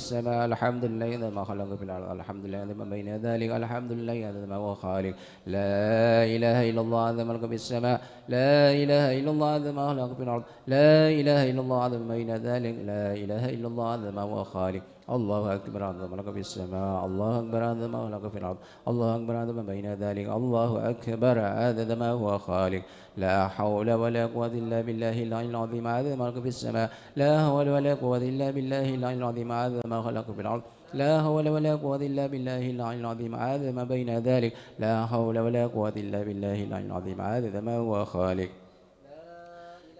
السماء الحمد لله عدد ما خلق في الأرض الحمد لله عدد ما بين ذلك الحمد لله عدد ما هو خالق لا إله إلا الله عدد ما خلق في السماء لا إله إلا الله عدد ما خلق في الأرض لا إله إلا الله عدد ما بين ذلك لا إله إلا الله عدد ما هو خالق الله أكبر عدد ما خلق في السماء الله أكبر عدد ما خلق في الأرض الله أكبر عدد ما بين ذلك الله أكبر عدد ما هو خالق لا حول ولا قوة إلا بالله العلي العظيم عدد ما خلق في السماء لا حول ولا قوة إلا بالله العلي العظيم عدد ما خلق في الأرض لا حول ولا قوة إلا بالله العلي العظيم عدد ما بين ذلك لا حول ولا قوة إلا بالله العلي العظيم عدد ما هو خالق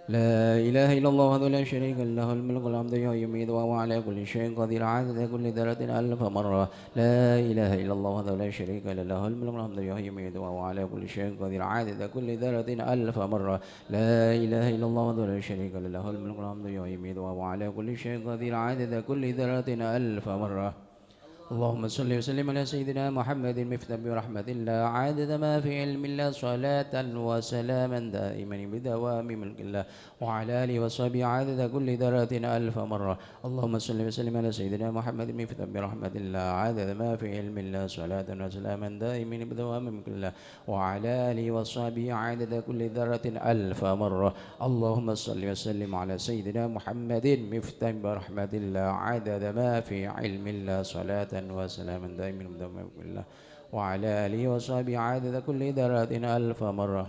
لا إله إلا الله وحده لا شريك له الملك والحمد يميت وهو على كل شيء قدير عدد كل ذرة ألف مرة لا إله إلا الله وحده لا شريك له الملك والحمد يميت وهو على كل شيء قدير عدد كل ذرة ألف مرة لا إله إلا الله وحده لا شريك له الملك والحمد يميت وهو على كل شيء قدير عدد كل ذرة ألف مرة اللهم صل وسلم على سيدنا محمد المفتاح برحمة الله عدد ما في علم الله صلاة وسلاما دائما بدوام ملك الله وعلى آله وصحبه عدد كل ذرة ألف مرة اللهم صل وسلم على سيدنا محمد المفتاح برحمة الله عدد ما في علم الله صلاة وسلاما دائما بدوام ملك الله وعلى آله وصحبه عدد كل ذرة ألف مرة اللهم صل وسلم على سيدنا محمد المفتاح برحمة الله عدد ما في علم الله صلاة وسلاما دائما بدوام ملك الله وعلى آله وصحبه عدد كل ذرة ألف مرة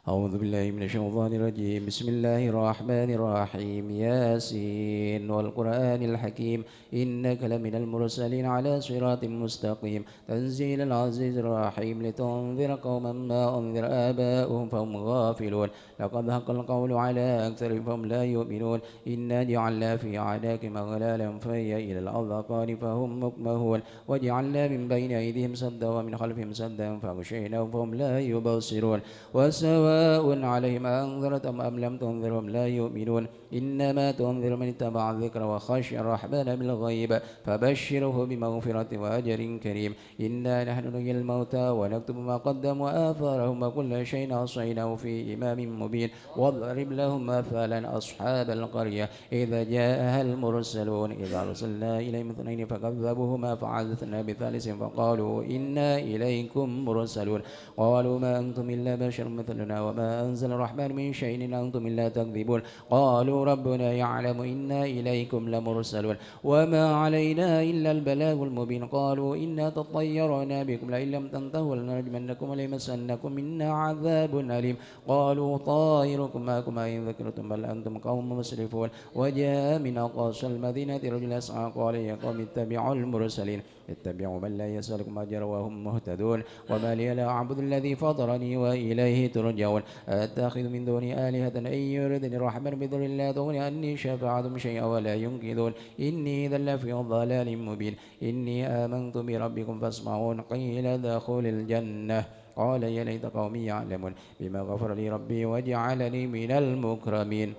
أعوذ بالله من الشيطان الرجيم بسم الله الرحمن الرحيم ياسين والقرآن الحكيم إنك لمن المرسلين على صراط مستقيم تنزيل العزيز الرحيم لتنذر قوما ما أنذر آباؤهم فهم غافلون لقد حق القول على أكثرهم فهم لا يؤمنون إنا جعلنا في أعناقهم أغلالا فهي إلى الأذقان فهم مقمحون وجعلنا من بين أيديهم سدا ومن خلفهم سدا فأغشيناهم فهم لا يبصرون وسواء عليهم أنذرتهم أم لم تنذرهم لا يؤمنون إنما تنذر من اتبع الذكر وخشي الرحمن بالغيب فبشره بمغفرة وأجر كريم إنا نحن نحيي الموتى ونكتب ما قدموا وآثارهم وكل شيء أحصيناه في إمام مبين واضرب لهم مثلا أصحاب القرية إذا جاءها المرسلون إذا أرسلنا إليهم اثنين فكذبوهما فعززنا بثالث فقالوا إنا إليكم مرسلون قالوا ما أنتم إلا بشر مثلنا وما أنزل الرحمن من شيء إن أنتم إلا تكذبون قالوا ربنا يعلم إنا إليكم لمرسلون وما علينا إلا البلاغ المبين قالوا إنا تطيرنا بكم لئن لم تنتهوا لنرجمنكم وليمسنكم منا عذاب أليم قالوا طائركم معكم إن ذكرتم بل أنتم قوم مسرفون وجاء من أقصى المدينة رجل يسعى قال يا قوم اتبعوا المرسلين اتبعوا من لا يسألكم أجرا وهم مهتدون وما لي لا أعبد الذي فطرني وإليه ترجعون أتخذ من دوني آلهة إن يردني الرحمن بضر لا تغني عني شفاعتهم شيئا ولا ينقذون إني إذا لفي ضلال مبين إني آمنت بربكم فاسمعون قيل ادخل الجنة قال يا ليت قومي يعلمون بما غفر لي ربي وجعلني من المكرمين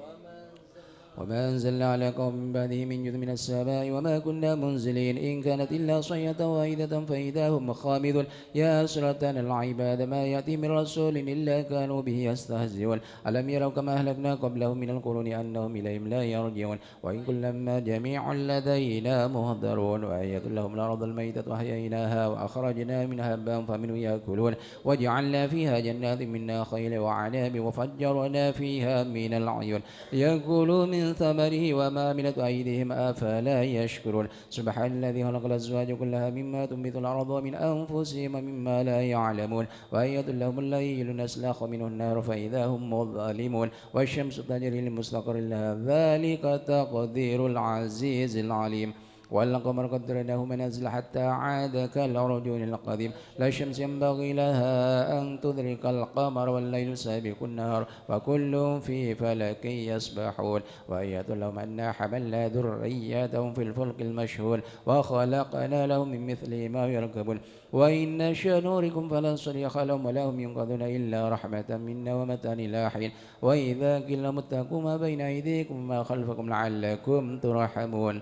وما أنزلنا على قوم من بعده من جند من السماء وما كنا منزلين إن كانت إلا صيحة واحدة فإذا هم خامدون يا حسرة على العباد ما يأتي من رسول إلا كانوا به يستهزئون ألم يروا كما أهلكنا قبلهم من القرون أنهم إليهم لا يرجعون وإن كل لما جميع لدينا مهضرون وآية لهم الأرض الميتة وأحييناها وأخرجنا منها حبا فمنه يأكلون وجعلنا فيها جنات من نخيل وعناب وفجرنا فيها من العيون يأكلوا من ثمره وما عملت أيديهم أفلا يشكرون سبحان الذي خلق الأزواج كلها مما تنبت الأرض ومن أنفسهم ومما لا يعلمون وآية لهم الليل نسلخ منه النار فإذا هم مظلمون والشمس تجري لمستقر لها ذلك تقدير العزيز العليم والقمر قدرناه منازل حتى عاد كالعرجون القديم لا الشمس ينبغي لها أن تدرك القمر والليل سابق النهار وكل في فلك يسبحون وآية لهم أنا حملنا ذريتهم في الفلك المشحون وخلقنا لهم من مثله ما يركبون وإن نشأ نوركم فلا صريخ لهم ولا هم ينقذون إلا رحمة منا ومتاعا إلى حين وإذا قيل لهم اتقوا ما بين أيديكم وما خلفكم لعلكم ترحمون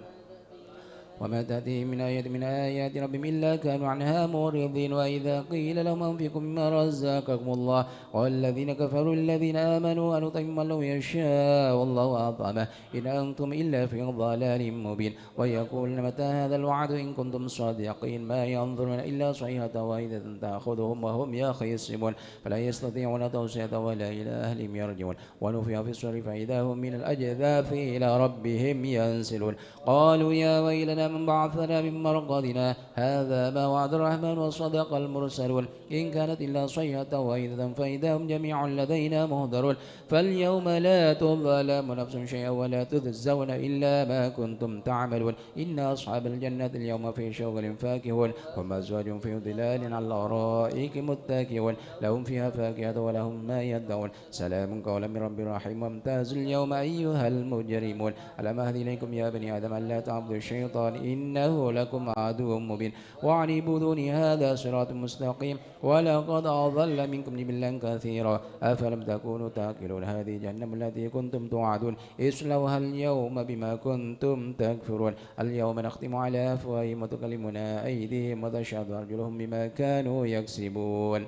وما تأتيهم من آية من آيات ربهم إلا كانوا عنها معرضين وإذا قيل لهم أنفقوا مما رزقكم الله قال الذين كفروا الذين آمنوا أنطعم من لو يشاء والله أطعمه إن أنتم إلا في ضلال مبين ويقولون متى هذا الوعد إن كنتم صادقين ما ينظرون إلا صيحة واحدة تأخذهم وهم يخصمون فلا يستطيعون توصية ولا إلى أهلهم يرجعون ونفخ في الصور فإذا هم من الأجداث إلى ربهم ينسلون قالوا يا ويلنا من بعثنا من مرقدنا هذا ما وعد الرحمن وصدق المرسلون إن كانت إلا صيحة واحدة فإذا هم جميع لدينا مهدرون فاليوم لا تظلم نفس شيئا ولا تجزون إلا ما كنتم تعملون إن أصحاب الجنة اليوم في شغل فاكهون هم أزواج في ظلال على الأرائك متكئون لهم فيها فاكهة ولهم ما يدعون سلام قولا من رب رحيم وامتاز اليوم أيها المجرمون ألم أهد إليكم يا بني آدم ألا تعبدوا الشيطان إنه لكم عدو مبين وأن اعبدوني هذا صراط مستقيم ولقد أضل منكم جبلا كثيرا أفلم تكونوا تعقلون هذه جهنم التي كنتم توعدون اصلوها اليوم بما كنتم تكفرون اليوم نختم على أفواههم وتكلمنا أيديهم وتشهد أرجلهم بما كانوا يكسبون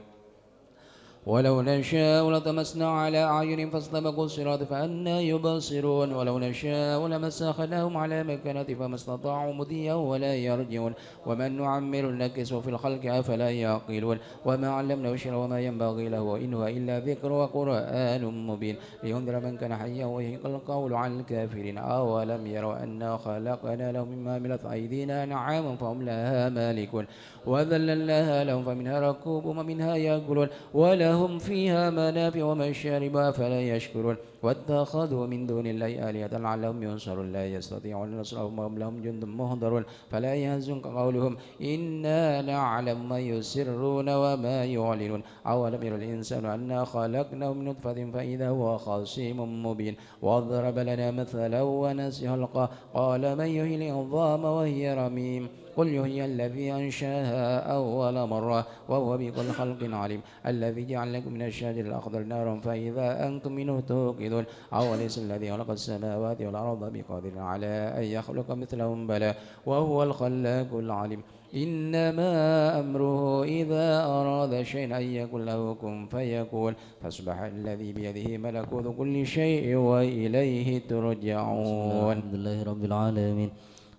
ولو نشاء لطمسنا على أعينهم فاستبقوا الصراط فأنى يبصرون ولو نشاء لمسخناهم على مكانة فما استطاعوا مضيا ولا يرجعون ومن نعمر نكسه في الخلق أفلا يعقلون وما علمناه الشعر وما ينبغي له إن هو إلا ذكر وقرآن مبين لينذر من كان حيا ويحق القول عن الكافرين أولم يروا أنا خلقنا لهم مما عملت أيدينا أنعاما فهم لها مالكون وذللناها لهم فمنها ركوبهم ومنها يأكلون ولهم فيها منافع ومشارب أفلا يشكرون واتخذوا من دون الله آلهة لعلهم ينصرون لا يستطيعون نصرهم وهم لهم جند مهضرون فلا يحزنك قولهم إنا نعلم ما يسرون وما يعلنون أولم ير الإنسان أنا خلقناه من نطفة فإذا هو خصيم مبين وضرب لنا مثلا ونسي خلقه قال من يحيي العظام وهي رميم قل يحيي الذي أنشاها أول مرة وهو بكل خلق عليم الذي جعل لكم من الشجر الأخضر نارا فإذا أنتم منه توقدون أوليس الذي خلق السماوات والأرض بقادر على أن يخلق مثلهم بلى وهو الخلاق العليم إنما أمره إذا أراد شيئا أن يقول له كن فيكون فسبح الذي بيده ملكوت كل شيء وإليه ترجعون. الحمد لله رب العالمين.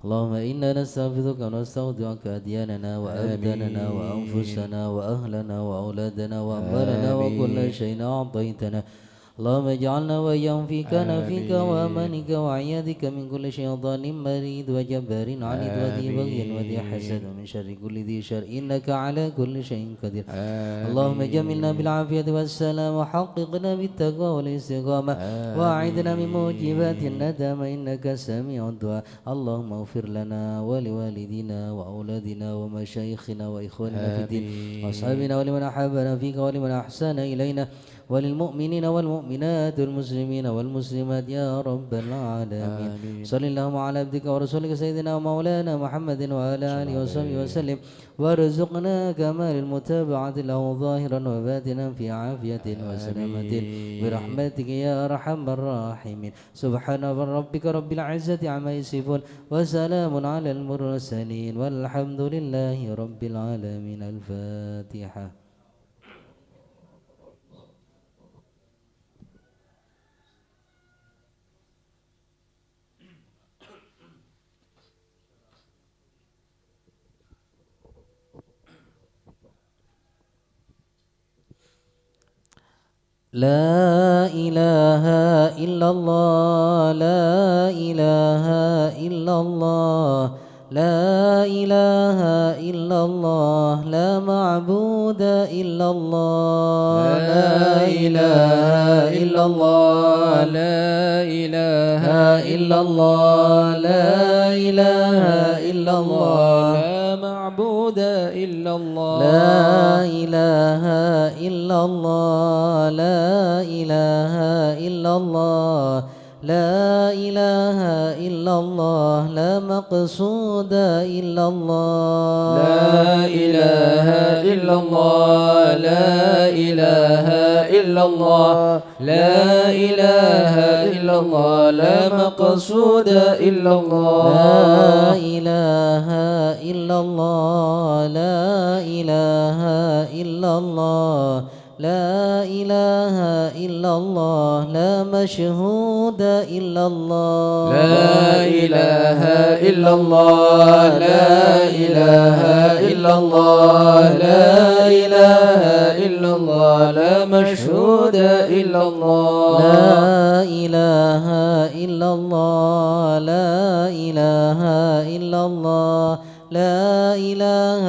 اللهم إنا نستغفرك ونستودعك أدياننا وأبداننا وأنفسنا وأهلنا وأولادنا وأموالنا وكل شيء أعطيتنا اللهم اجعلنا وإياهم في كنفك وأمانك وعيادك من كل شيطان مريد وجبار عنيد وذي بغي وذي حسد ومن شر كل ذي شر إنك على كل شيء قدير. اللهم جملنا بالعافية والسلام وحققنا بالتقوى والاستقامة وأعذنا من موجبات الندم إنك سميع الدعاء. اللهم اغفر لنا ولوالدينا وأولادنا ومشايخنا وإخواننا في الدين وأصحابنا ولمن أحبنا فيك ولمن أحسن إلينا وللمؤمنين والمؤمنات والمسلمين والمسلمات يا رب العالمين. صل اللهم على عبدك ورسولك سيدنا ومولانا محمد وعلى آله وصحبه وسلم وارزقنا كمال المتابعة له ظاهرا وباطنا في عافية وسلامة برحمتك يا أرحم الراحمين. سبحان ربك رب العزة عما يصفون وسلام على المرسلين والحمد لله رب العالمين. الفاتحة. لا إله إلا الله لا إله إلا الله لا إله إلا الله لا معبود إلا الله لا إله إلا الله لا إله إلا الله لا إله إلا الله لا معبود إلا الله لا إله إلا الله لا إله إلا الله لا إله إلا الله لا مقصود إلا الله لا إله إلا الله لا إله إلا الله لا إله إلا الله لا مقصود إلا الله لا إله الله لا إله إلا الله لا إله إلا الله لا مشهود إلا الله لا إله إلا الله لا إله إلا الله لا إله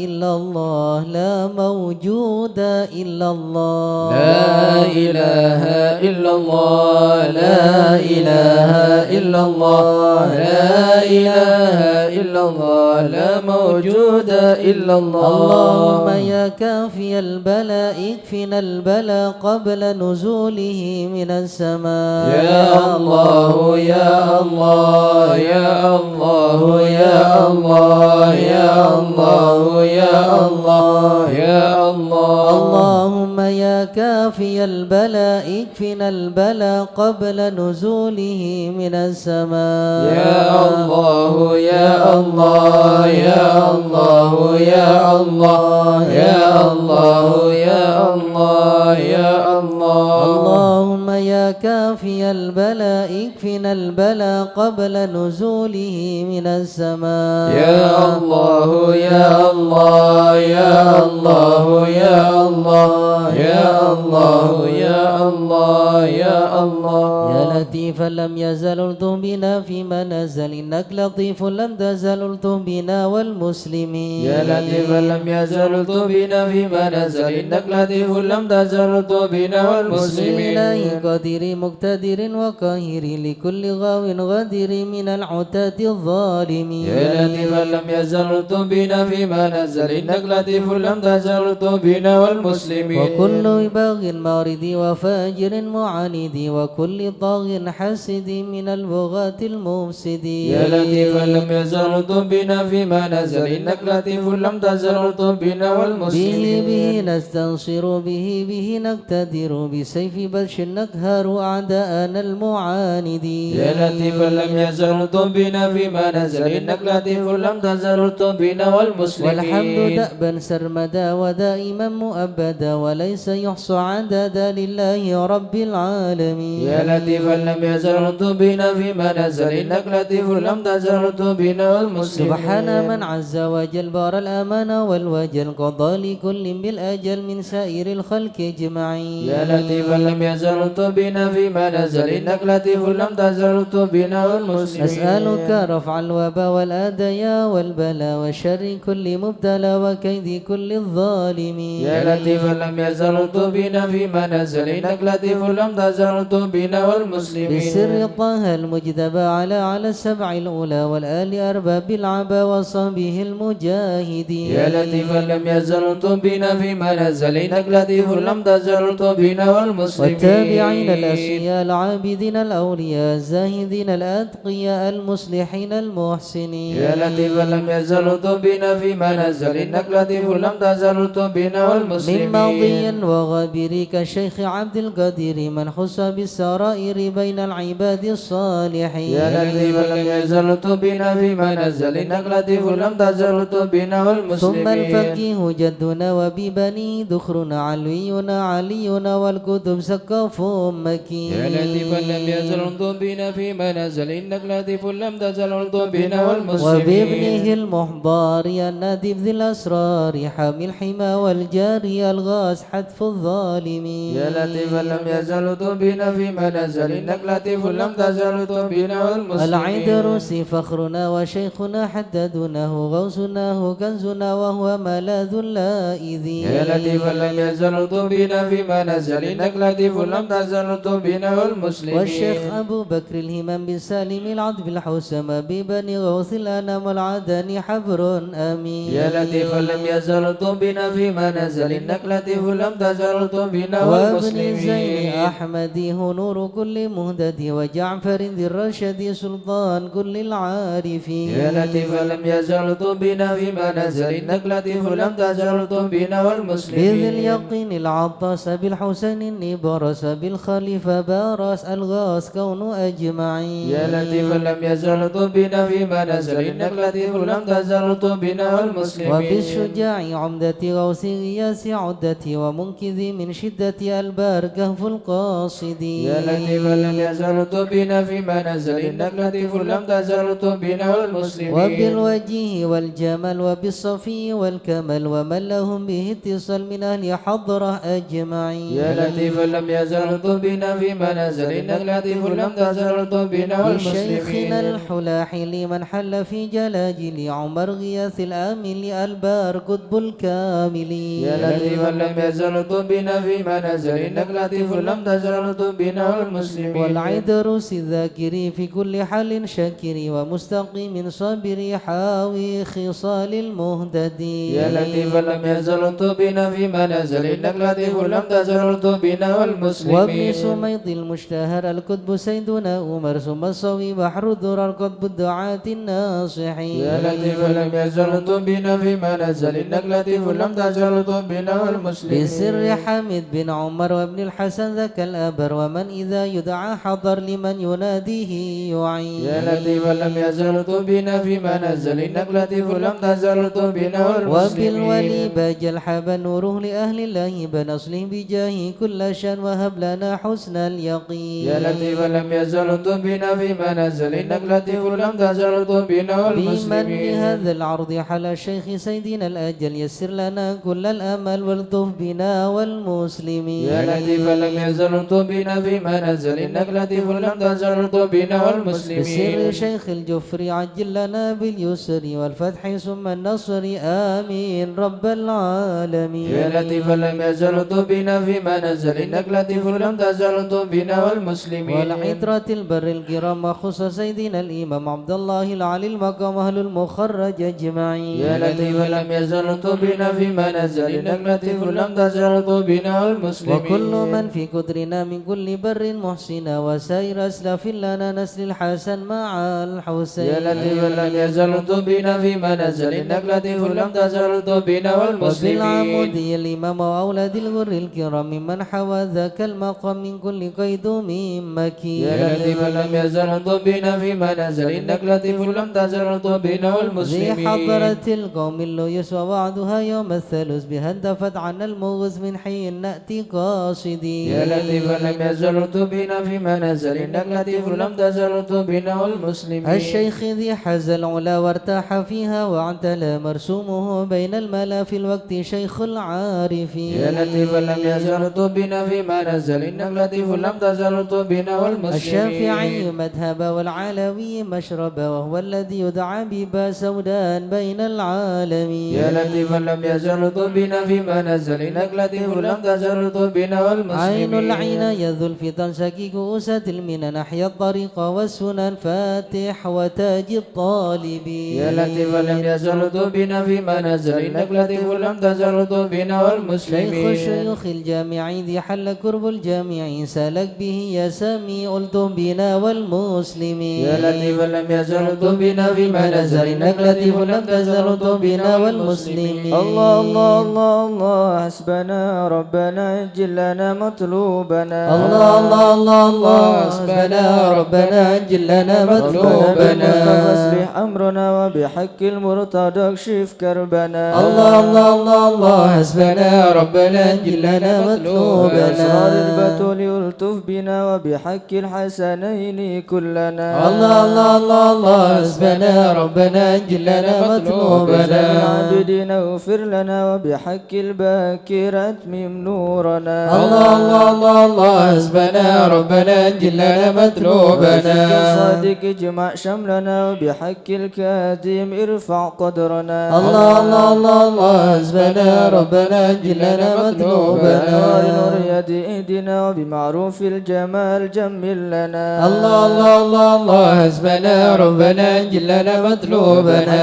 إلا الله لا موجود إلا الله لا إله إلا الله لا إله إلا الله لا إله إلا الله لا موجود إلا الله اللهم يا كافي البلاء اكفنا البلاء قبل نزوله من السماء يا الله يا الله يا الله يا الله يا الله يا الله يا الله اللهم يا كافي البلاء اكفنا البلاء قبل نزوله من السماء يا الله يا الله يا الله يا الله يا الله يا الله يا الله اللهم يا كافي البلاء اكفنا البلاء قبل نزوله من السماء يا الله يا الله يا الله يا الله يا الله يا الله يا الله يا لطيفا لم يزل الطف بنا فيما نزل إنك لطيف لم تزل الطف بنا والمسلمين يا لطيفا لم يزل الطف بنا فيما نزل إنك لطيف لم تزل الطف بنا بسم والمسلمين الله قدير مقتدر وقاهر لكل غاو غدير من العتاة الظالمين يا لطيفا لم يزل الطف بنا فيما نزل إنك لطيف لم تزل الطف بنا والمسلمين وكل باغ مارد وفاجر معاند وكل طاغ حاسد من البغاة المفسدين يا لطيفا لم يزل الطف بنا فيما نزل إنك لطيف لم تزل الطف بنا والمسلمين به نستنصر به نقتدر بسيف بطش نقهر أعداءنا المعاندين يا لطيفا لم يزل الطف بنا فيما نزل إنك لطيف لم تزل الطف بنا والمسلمين والحمد دأبا سرمدا ودائما مؤبدا وليس يحصى عددا لله رب العالمين يا لطيفا لم يزل الطف بنا فيما نزل إنك لطيف لم تزل الطف بنا والمسلمين سبحان من عز وجل بار الأمان والوجل قضى لكل بالأجل من سائر الخلق أجمعين يا لطيفا لم يزل الطف بنا فيما نزل إنك لطيف لم تزل الطف بنا والمسلمين أسألك رفع الوباء والآديا والبلاء وشر كل مبتلى وكيد كل الظالمين يا لطيفا لم يزل الطف بنا فيما نزل إنك لطيف لم تزل الطف بنا والمسلمين بسر طه المجتبى على السبع الأولى والآل أرباب العبا وصحبه المجاهدين يا لطيفا لم يزل الطف بنا فيما نزل إنك لطيف لم تزل الطف بنا والمسلمين والتابعين الأشقياء العابدين الأولياء الزاهدين الأتقياء المصلحين المحسنين يا لطيفا لم يزل الطف بنا فيما نزل إنك لطيف لم تزل الطف بنا والمسلمين من ماضي وغابر كالشيخ عبد القدير من خص بالسرائر بين العباد الصالحين يا لطيفا لم يزل الطف بنا فيما نزل إنك لطيف لم تزل الطف بنا والمسلمين ثم الفقيه جدنا وببنيه دخرنا علوينا علينا والكتب سقف مكين يا لطيفا لم يزل الطف بنا فيما نزل إنك لطيف لم تزل الطف بنا والمسلمين وبابنه المحضار النادب ذي الأسرار حامي الحمى والجاري الغاز حتف الظالمين يا لطيفا لم يزل الطف بنا فيما نزل إنك لطيف لم تزل الطف بنا والمسلمين العيدروس فخرنا وشيخنا حددناه غوثناه كنزنا وهو ملاذ اللائذين يا لطيفا لم يزل الطف بنا فيما نزل إنك لطيف لم تزل الطف بنا والمسلمين والشيخ أبو بكر الهمام بن سالم العذب الحوسم ببني غوث الأنام والعدن حبر أمين يا لطيفا لم يزل الطف بنا فيما نزل إنك لطيف لم تزل الطف بنا وابن زين والمسلمين أحمد نور كل مهتد وجعفر ذي الرشد سلطان كل العارفين يا لطيفا لم يزل الطف بنا فيما نزل إنك لطيف لم تزل الطف بنا بذي والمسلمين اليقين العطاس بالحسين النبرس بالخليفة بارس الغاس كون أجمعين يا لطيفا لم يزل الطف بنا فيما نزل إنك لطيف لم تزل الطف بنا والمسلمين وبالشجاع عمدة غوث غياس عدتي ومنكذ من شدة البار كهف القاف قاصدي يا لطيفا لم يزل بنا فيما نزل إنك لطيف لم تزل بنا والمسلمين وبالوجه والجمال وبالصفي والكمال ومن لهم به اتصال من أهل حضرة أجمعين يا لطيفا لم يزل بنا فيما نزل إنك لطيف لم تزل بنا والمسلمين لشيخنا الحلاحي لمن حل في جلاجل عمر غياث الآمل البار قطب الكامل يا لطيفا لم يزل بنا فيما نزل إنك لطيف لم تزل بنا والمسلمين والعيدروس الذاكري في كل حال شاكري ومستقيم صابري حاوي خصال المهتدي يا لطيفا لم يزل بنا فيما نزل إنك لطيف لم تزل بنا والمسلمين وابن سميط المشتهر الكتب سيدنا عمر ثم الصوي بحر الدر القطب الدعاة الناصحين يا لطيفا لم يزل بنا فيما نزل إنك لطيف لم تزل بنا والمسلمين بسر حميد بن عمر وابن الحسن ذاك الأبر ومن إذا يدعى حضر لمن يناديه يعين يا لطيفا لم يزل بنا فيما نزل إنك لطيف لم تزل بنا والمسلمين وبالولي باج الحب نوره لأهل الله بنصله بجاه كل شان وهب لنا حسن اليقين يا لطيفا لم يزل بنا فيما نزل إنك لطيف لم تزل بنا والمسلمين بمن هذا العرض حل الشيخ سيدنا الأجل يسر لنا كل الأمل والطف بنا والمسلمين يا لطيفا لم يزل بنا فيما نزل إنك لطيف لم تزل بنا والمسلمين بسر شيخ الجفري عجل لنا باليسر والفتح ثم النصر آمين رب العالمين يا لطيفا لم يزل بنا فيما نزل إنك لطيف لم تزل بنا والمسلمين والعطرة البر الكرام خص سيدنا الإمام عبد الله العلي المقام أهل المخرج أجمعين يا لطيفا لم يزل بنا فيما نزل إنك لطيف لم تزل بنا والمسلمين وكل من في قدرنا من كل بر محسنا وسائر أسلاف لنا نسل الحسن مع الحسين يا لطيفا لم يزل بنا فيما نزل إنك لطيف لم تزل بنا والمسلمين وبالعمودي الإمام وأولاد الغر الكرام ممن حوى ذاك المقام من كل قيد من مكين يا لطيفا لم يزل بنا فيما نزل إنك لطيف لم تزل بنا والمسلمين ذي حضرة القوم اللي يسوى وعدها يوم الثالث بها اندفت عنا المغز من حين نأتي قاصدين يا لطيفا لم يزل بنا فيما نزل إنك لطيف لم تزل بنا والمسلمين الشيخ ذي حز العلا وارتاح فيها واعتلى مرسومه بين الملا في الوقت شيخ العارفين يا لطيفا لم يزل بنا فيما نزل إنك لطيف لم تزل بنا والمسلمين الشافعي مذهب والعلوي مشرب وهو الذي يدعى ببا سودان بين العالمين يا لطيفا لم يزل بنا فيما نزل إنك لطيف لم تزل بنا والمسلمين عين العين يذو الفتن سكيك أسد المنن نحيا الطريق والسنن فاتح وتاج الطالبين يا لطيفا لم يزل بنا فيما نزل إنك لطيف لم تزل بنا والمسلمين شيخ شيوخ الجامع ذي حل كرب الجامع سلك به يا سامي قلتم بنا والمسلمين يا لطيفا لم يزل بنا فيما نزل إنك لطيف لم تزل بنا والمسلمين الله الله الله الله حسبنا ربنا اجل لنا مطلوبنا الله الله الله الله حسبنا ربنا اجل لنا مطلوبنا فاصلح أمرنا وبحق المرتضى اكشف كربنا الله الله الله الله حسبنا ربنا اجل لنا مطلوبنا بأسرار البتول يلطف بنا وبحق الحسنين كلنا الله الله الله الله حسبنا ربنا اجل لنا مطلوبنا العابدين اغفر لنا وبحق الباكر اتمم نورنا الله الله الله الله حسبنا ربنا اجل لنا مطلوبنا الصادق اجمع شملنا وبحق الكاظم ارفع قدرنا الله الله الله الله حسبنا ربنا اجل لنا مطلوبنا نور يد اهدنا وبمعروف الجمال جمل لنا الله الله الله الله حسبنا ربنا اجل لنا مطلوبنا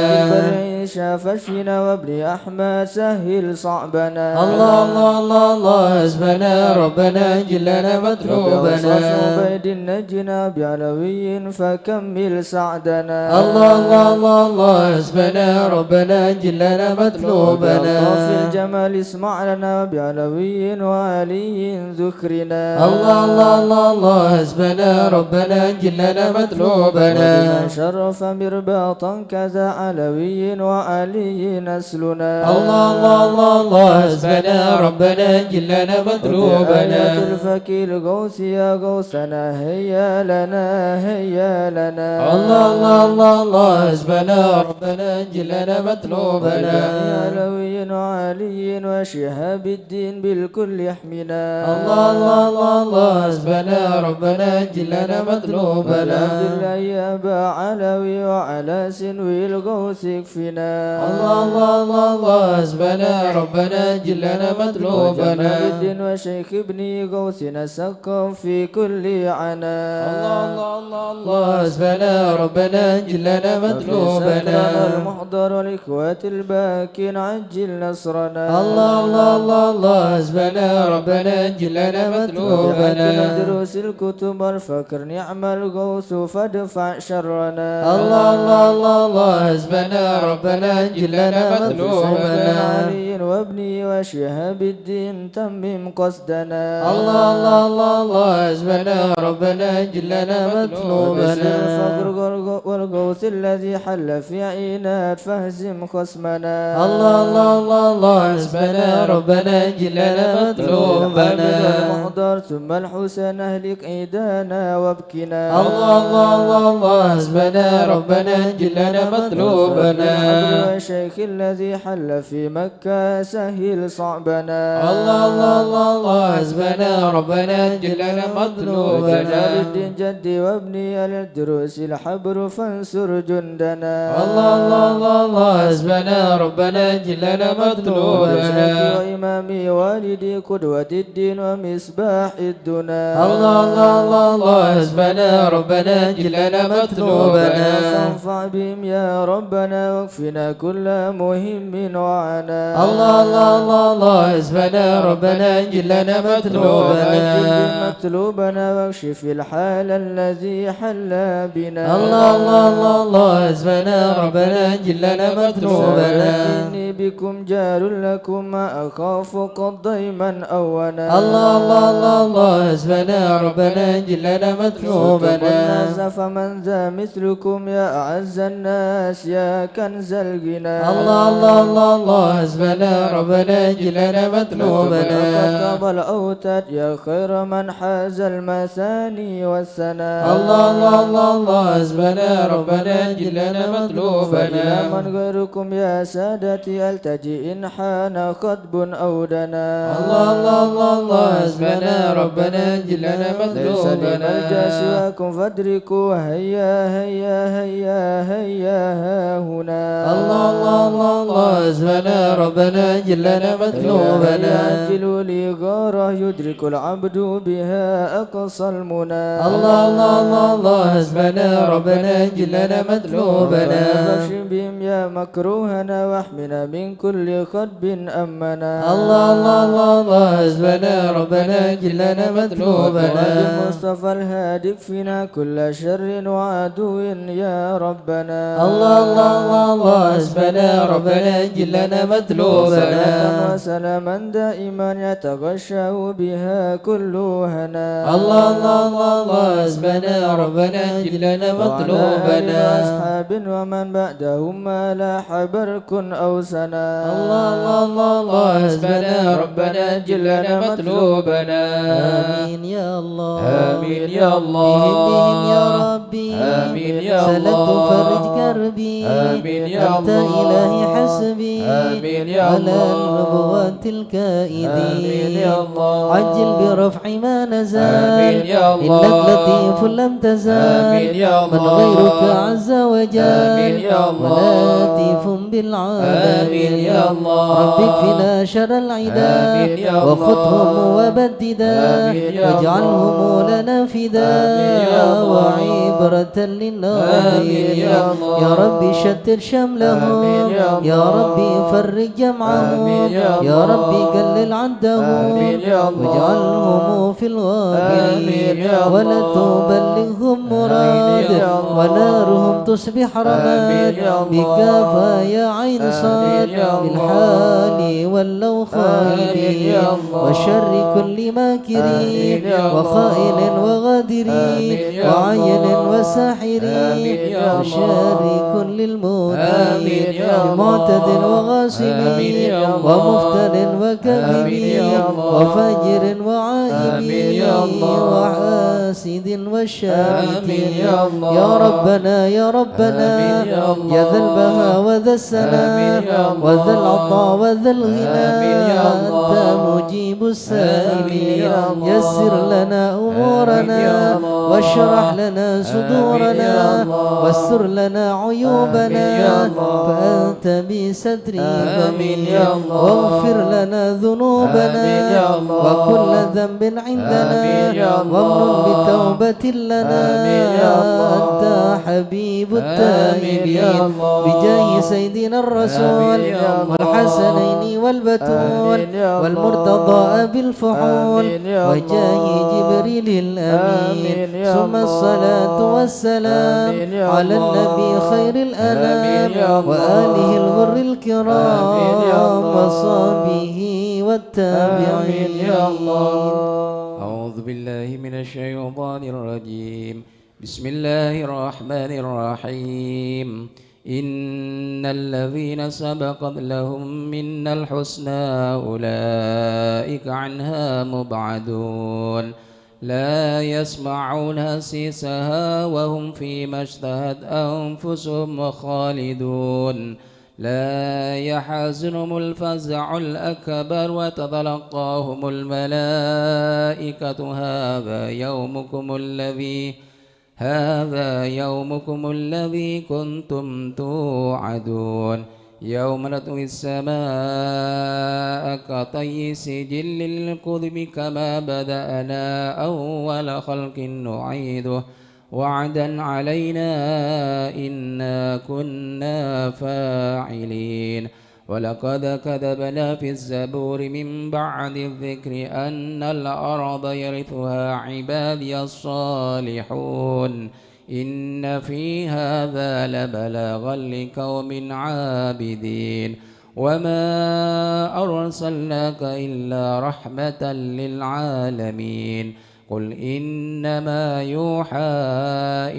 فاشفنا وابن أحمد سهل صعبنا الله الله الله الله حسبنا ربنا اجل لنا مطلوبنا عبيد نجنا بعلوي فكمل سعدنا الله الله الله الله حسبنا ربنا اجل لنا مطلوبنا في الجمال اسمع لنا بعلوي وعلي ذكرنا الله الله الله الله حسبنا ربنا اجل لنا مطلوبنا شرف مرباطا كذا علوي وعلي نسلنا الله الله الله الله حسبنا ربنا جلنا مطلوبنا آية الفكيل غوث يا غوثنا هيا لنا هيا لنا الله الله الله الله حسبنا ربنا جلنا مطلوبنا يا علوي وعلي وشهاب الدين بالكل يحمنا الله الله الله الله حسبنا ربنا جلنا مطلوبنا عبد الله يا أبا علوي وعلى سنوي الغوث يكفنا الله الله الله الله حسبنا ربنا جلنا مطلوبنا وجمال الدين وشيخ ابني غوثنا سقم في كل عنا الله الله الله الله حسبنا ربنا جلنا مطلوبنا المحضر والإخوة الباكين عجل نصرنا الله الله الله الله حسبنا ربنا جلنا مطلوبنا دروس الكتب والفكر نعم الغوث فادفع شرنا الله الله الله الله حسبنا ربنا جلنا مطلوبنا علي وابني وشهاب الدين تمم قصدنا الله الله الله الله حسبنا ربنا جلنا مطلوبنا الفقر والغوث الذي حل في عينات فهزم خصمنا الله الله الله الله حسبنا ربنا جلنا مطلوبنا المحضر ثم الحسن اهلك عيدانا وابكنا الله الله الله الله حسبنا ربنا جلنا مطلوبنا الشيخ الذي حل في مكة سهل صعبنا الله الله الله الله حسبنا ربنا جلنا مطلوبنا جلال الدين جدي وابني الدروس الحبر فانصر جندنا الله الله الله الله حسبنا ربنا جلنا مطلوبنا وإمامي والدي قدوة الدين ومصباح الدنا الله الله الله الله حسبنا ربنا جلنا مطلوبنا فانفع بهم يا ربنا واكفنا كل مهم وعنا الله الله الله الله حسبنا ربنا جلنا مطلوبنا مطلوبنا واكشف الحال الذي حل بنا الله الله الله الله حسبنا ربنا جلنا مطلوبنا إني بكم جار لكم ما أخاف قد ضيما أونا الله الله الله الله حسبنا ربنا جلنا مطلوبنا الناس فمن ذا مثلكم يا أعز الناس يا كنز الغنى الله الله الله الله حسبنا ربنا جلنا مطلوبنا كتب الأوتاد يا خير من حاز المثاني والثناء الله الله الله الله حسبنا ربنا جلنا مطلوبنا من غيركم يا سادتي التجي إن حان خطب أو دنا الله الله الله الله حسبنا ربنا جلنا ليس لي مطلوبنا ملجأ سواكم فادركوا هيا هيا هيا هيا ها هنا الله الله الله الله حسبنا ربنا جلنا مطلوبنا يعجل لي غارة يدرك العبد بها أقصى المنى الله الله الله الله حسبنا ربنا جلنا مطلوبنا فاشف بهم يا مكروهنا واحمنا من كل خطب أمنا الله الله الله الله حسبنا ربنا جلنا مطلوبنا المصطفى الهادي اكفنا كل شر وعدو يا ربنا الله الله الله الله حسبنا ربنا جلنا مطلوبنا وسلاما دائما يتغشى بها كل هنا الله الله الله الله حسبنا ربنا جلنا مطلوبنا أصحاب ومن بعدهم ما لاح برك أو سنا الله الله الله الله حسبنا ربنا جلنا مطلوبنا آمين يا الله آمين يا الله بهم يا ربي آمين يا سلكت الله فرج كربي آمين يا أنت الله إلهي حسبي آمين يا على الله الربوات الكائدين آمين يا الله عجل برفع ما نزال آمين يا الله إنك لطيف لم تزال آمين يا من الله غيرك عز وجل آمين يا الله ولطيف آمين بالعالمين يا الله رب اكفنا شر العدا آمين يا الله وخذهم وبددا آمين يا واجعلهم الله لنا فدا آمين يا الله وعبرة للناظرين آمين يا الله يا ربي شتت شملهم آمين يا الله يا ربي فرج جمعهم آمين يا يا الله ربي قلل عدهم آمين يا الله واجعلهم في آمين الغابرين يا الله ولا تبلغهم مراد آمين يا الله ونارهم تصبح رماد آمين يا الله بكافى يا يا عين صاد بالحال ولو خائنين وشر كل ماكرين وخائن وغادرين وعين وساحرين وشر كل المؤمنين معتد وغاسلين ومفتن وكاذبين وفاجر وعائبين وحاسد وشامتين يا ربنا يا ربنا يا ذا البهاء وذا السلام وذا العطاء وذا الغنى أنت مجيب السائلين يسر لنا أمورنا واشرح لنا صدورنا واستر لنا عيوبنا فأنت بستر ذنب واغفر لنا ذنوبنا وكل ذنب عندنا وامن بتوبة لنا أنت حبيب التائبين بجاه سيدنا الرسول والحسنين والبتول والمرتضى بالفحول وجاه جبريل الأمين ثم الصلاة والسلام على النبي خير الأنام وآله الغر الكرام وصحبه والتابعين يا الله. أعوذ بالله من الشيطان الرجيم. بسم الله الرحمن الرحيم. إن الذين سبقت لهم منا الحسنى أولئك عنها مبعدون لا يسمعون حسيسها وهم فيما اشتهت أنفسهم خالدون لا يحزنهم الفزع الأكبر وتتلقاهم الملائكة هذا يومكم الذي كنتم توعدون يوم نطوي السماء كطي سجل للكذب كما بدأنا أول خلق نعيده وعدا علينا إنا كنا فاعلين ولقد كتبنا في الزبور من بعد الذكر أن الأرض يرثها عبادي الصالحون إن في هذا لبلاغا لقوم عابدين وما أرسلناك إلا رحمة للعالمين قل إنما يوحى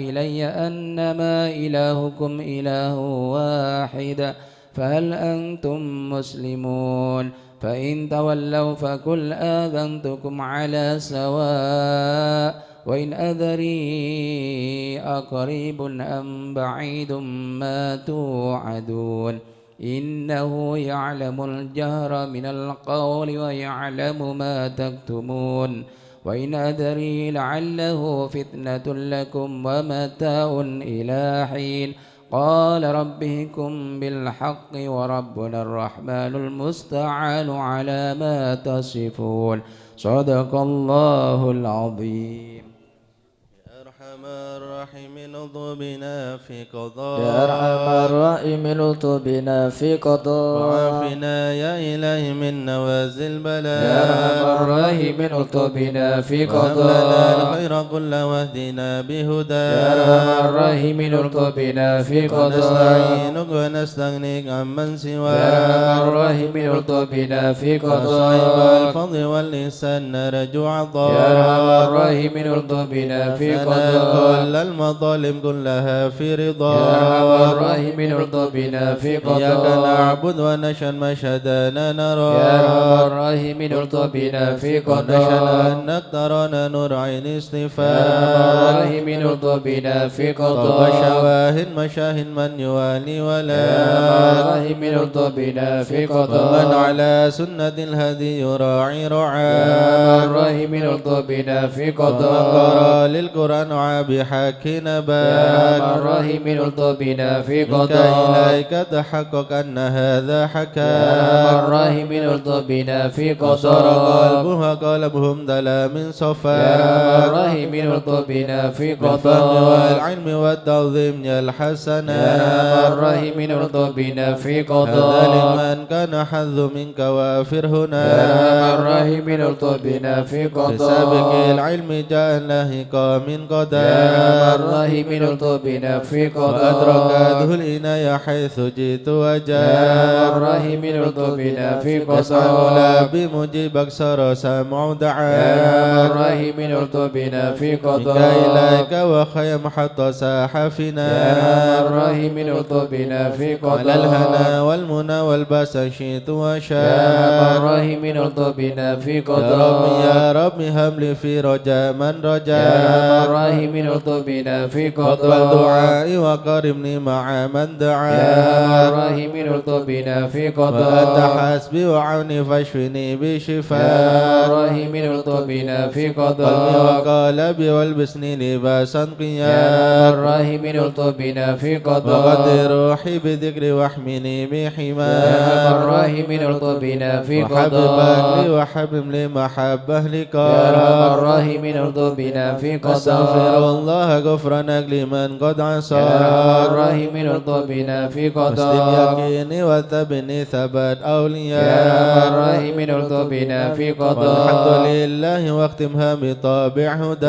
إلي أنما إلهكم إله واحد فهل أنتم مسلمون فإن تولوا فقل آذنتكم على سواء وإن أدري أقريب أم بعيد ما توعدون إنه يعلم الجهر من القول ويعلم ما تكتمون وإن أدري لعله فتنة لكم ومتاع إلى حين قال ربكم بالحق وربنا الرحمن المستعان على ما تصفون صدق الله العظيم. يا أرحم الراحمين الطف بنا في قضاء يا أرحم الراحمين الطف بنا في قضاء وعافنا يا إلهي من نوازل البلاء يا أرحم الراحمين الطف بنا في وهب قضاء لنا الخير كله واهدنا بهدى يا أرحم الراحمين الطف بنا في قضاء ونستعينك ونستغنيك عمن سواك يا أرحم الراحمين الطف بنا في وصاحب قضاء الفضل والإحسان نرجو عطاء يا أرحم الراحمين الطف بنا في قضاء كل المظالم كلها في رضا يا أرحم الراحمين الطف بنا في إياك قضاء نعبد ونشهد مشهدنا نرى يا أرحم الراحمين الطف بنا في ونشهد قضاء أنك ترانا نور عين يا أرحم اصطفاء الراحمين الطف بنا في طب قضاء شواهد مشاهد من يوالي يا ولا أرحم الراحمين الطف بنا في ومن قضاء على سنة الهدي يراعي يا رعاه أرحم الراحمين الطف بنا في ومن قضاء قرأ للقرآن بحق يا أرحم نبات الراحمين الطف بنا في منك قضاء إليك تحقق أن هذا يا أرحم حكى الراحمين الطف بنا في وصار قضاء قلبها قلبهم دلا من يا أرحم صفاء الراحمين الطف بنا في بالفهم قضاء والعلم والتعظيم يا يا أرحم الحسنات الراحمين الطف بنا في هذا قضاء لمن كان حظ منك وافر يا هنا أرحم الراحمين الطف بنا في بسابق قضاء العلم جاء لاهقا من يا قدر يا الرحيم الطف بنا في قضاء وأدركته العناية حيث جئت يا وجاء الرحيم الطف بنا في يسمع قضاء بمجيب أكثر سامع دعاء يا الرحيم الطف بنا في قضاء إليك وخيم حتى ساح فينا يا الرحيم الطف بنا في قضاء على الهنا والمنى والباس شئت يا وشاء الرحيم الطف بنا في يا قضاء رب هب لي في رجاء من يا رجاء الرحيم الطف بنا في قبل قضاء دعائي وقربني مع من دعا يا الرحيم الطف بنا في وأنت قضاء حسبي وعوني فاشفني يا بشفاء الرحيم الطف بنا في قلبي قضاء وقالبي والبسني لباسا يا قيام الرحيم الطف بنا في قضاء وغد روحي بذكري واحمني يا بحماية الرحيم الطف بنا في وحببك قضاء لي وحبب لي محبة يا لقاء الرحيم الطف بنا في أستغفر قضاء الله غفرانك لمن قد يا عصى الرحيم الطف بنا في واسلم قضاء يقيني وثبني ثبات يا أولياء الرحيم الطف بنا في والحمد قضاء لله واختمها بطابع يا هدى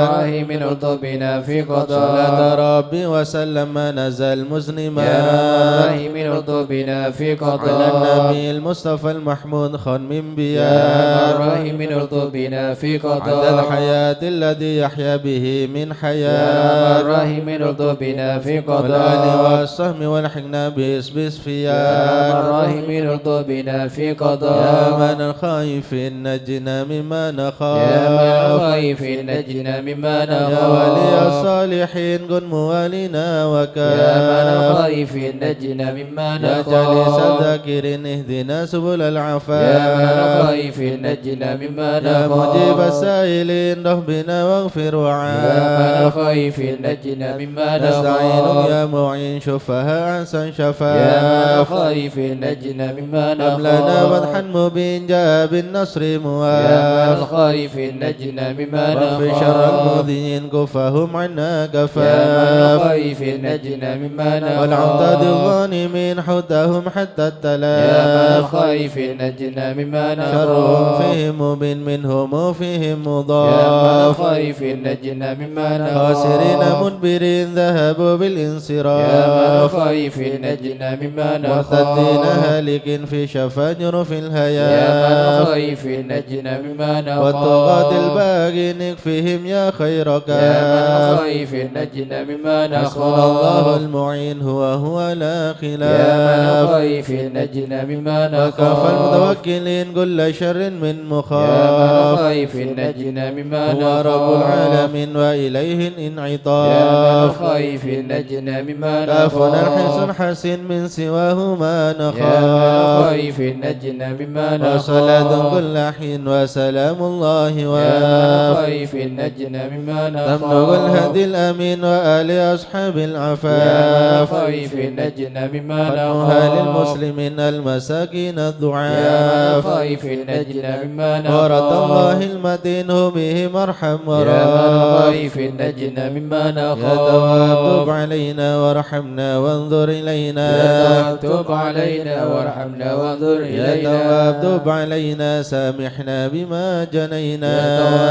الرحيم الطف بنا في قضاء صلاة ربي وسلم ما نزل يا مسلما الرحيم الطف بنا في على قضاء النبي المصطفى المحمود خن من يا بيا الرحيم الطف بنا في عند قضاء الحياة الذي يحيا به من يا حياة الرحيم الطف بنا في والآل قضاء والصهم والحقنا باسبس يا فيا الرحيم الطف بنا في يا قضاء من الخائف نجنا مما يا من نخاف خايف نجنا مما يا ولي نخاف الصالحين كن موالينا يا من وكاف خايف نجنا مما يا جليس نخاف الذاكرين اهدنا سبل يا من العفاف خايف نجنا مما يا مجيب نخاف السائلين ربنا واغفر يا من وعاف خايف نجنا مما نستعينك نخاف يا معين شفها أحسن يا من شفاف خايف نجنا مما هب لنا نخاف فتحا مبين جاء بالنصر يا من مواف خايف نجنا مما واغفر شر نخاف المؤذين كفهم عنا يا من كفاف خايف نجنا مما نخاف والعمداد الظالمين حدهم حتى يا من التلاف خايف نجنا مما شرهم نخاف فيهم مبين منهم وفيهم يا من مضاف خايف نجنا مما نخاف خاسرين مدبرين ذهبوا يا من بالانصراف خايف نجنا مما مرتدين نخاف هالك في شفاجر في يا من الهياف خايف نجنا مما نخاف والطغاة الباغي نكفهم يا خير يا من كاف خايف نجنا مما حسبنا الله نخاف المعين هو لا يا من خلاف خايف نجنا مما وكفى نخاف المتوكلين كل شر من يا من مخاف خايف نجنا مما هو نخاف رب العالمين وإليه يا من الانعطاف خايف نجنا مما كافنا نخاف الحسن حسن من سواه ما يا من نخاف خايف نجنا مما نخاف وصلاة كل حين وسلام الله يا من واف خايف نجنا مما تمنع نخاف الهدي الأمين وآل أصحاب يا من العفاف خايف نجنا مما خدمها نخاف للمسلمين المساكين يا من الضعاف خايف نجنا مما ورد الله نخاف المتين به مرحم يا من وراف خايف نجنا مما يا تواب تب نخاف علينا وارحمنا وانظر يا إلينا تواب تب علينا وارحمنا وانظر يا إلينا تواب تب علينا سامحنا بما يا جنينا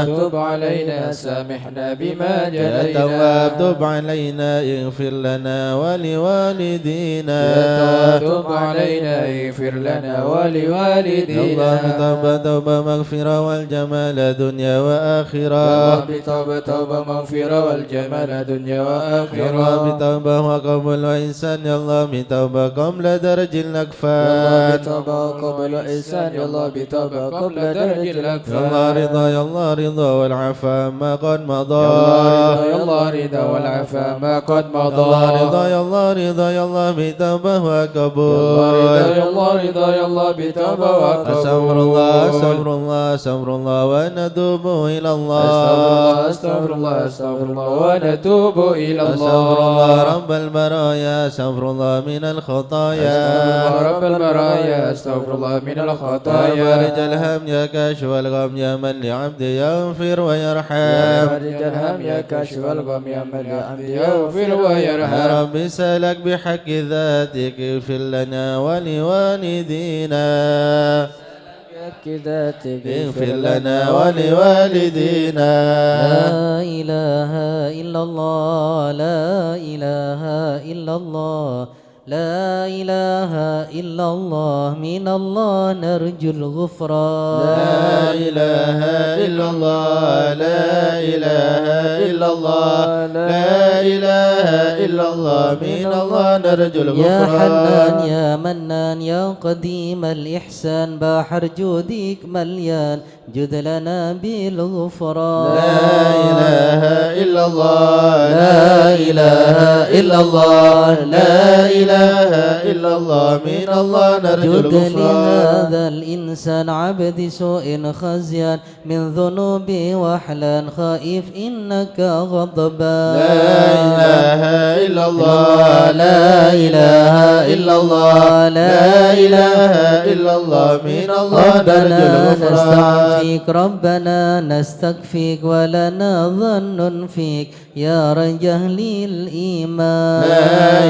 تواب تب علينا سامحنا بما يا جنينا تواب تب علينا اغفر لنا ولوالدينا يا تواب تب علينا اغفر لنا يا ولوالدينا الله توبة توبة مغفرة والجمال دنيا يا وآخرة رب توبة توبة مغفرة والجمال دنيا يا الله وآخرة بتوبة وقبل وإنسان يا الله بتوبة قبل درج يا الله الأكفان بتوبة قبل إحسان يا الله بتوبة قبل درج يا الأكفان الله رضا يا الله رضا والعفا ما قد مضى يا الله رضا والعفا ما قد يا مضى الله رضا يا الله رضا يا الله بتوبة وقبول يا الله رضا يا الله بتوبة وقبول أستغفر الله أستغفر الله أستغفر الله ونتوب إلى الله أستغفر الله أستغفر الله ونتوب إلى الله أستغفر الله رب البرايا أستغفر الله من الخطايا أستغفر رب البرايا أستغفر الله من يا الخطايا فارج الهم يا كاشف الغم يا من لعبده يغفر يا ويرحم فرج الهم يا كاشف الغم يا من لعبد يغفر يا ويرحم رب سألك بحق ذاتك اغفر لنا ولوالدينا اغفر لنا ولوالدينا. لا إله إلا الله لا إله إلا الله لا إله إلا الله من الله نرجو الغفران. لا إله إلا الله لا إله إلا الله لا إله إلا الله من الله نرجو الغفران. يا حنان يا منان يا قديم الإحسان بحر جودك مليان جد لنا بالغفران. لا إله إلا الله لا إله إلا الله لا إله إلا الله من الله نرجو جد الغفران. لهذا الإنسان عبد سوء خزيان من ذنوب وحلان خائف إنك غضبان. لا إله إلا الله لا إله إلا الله لا إله إلا الله من الله نرجو ربنا الغفران. نستعفيك ربنا نستكفيك ولنا ظن فيك يا رجل الإيمان. لا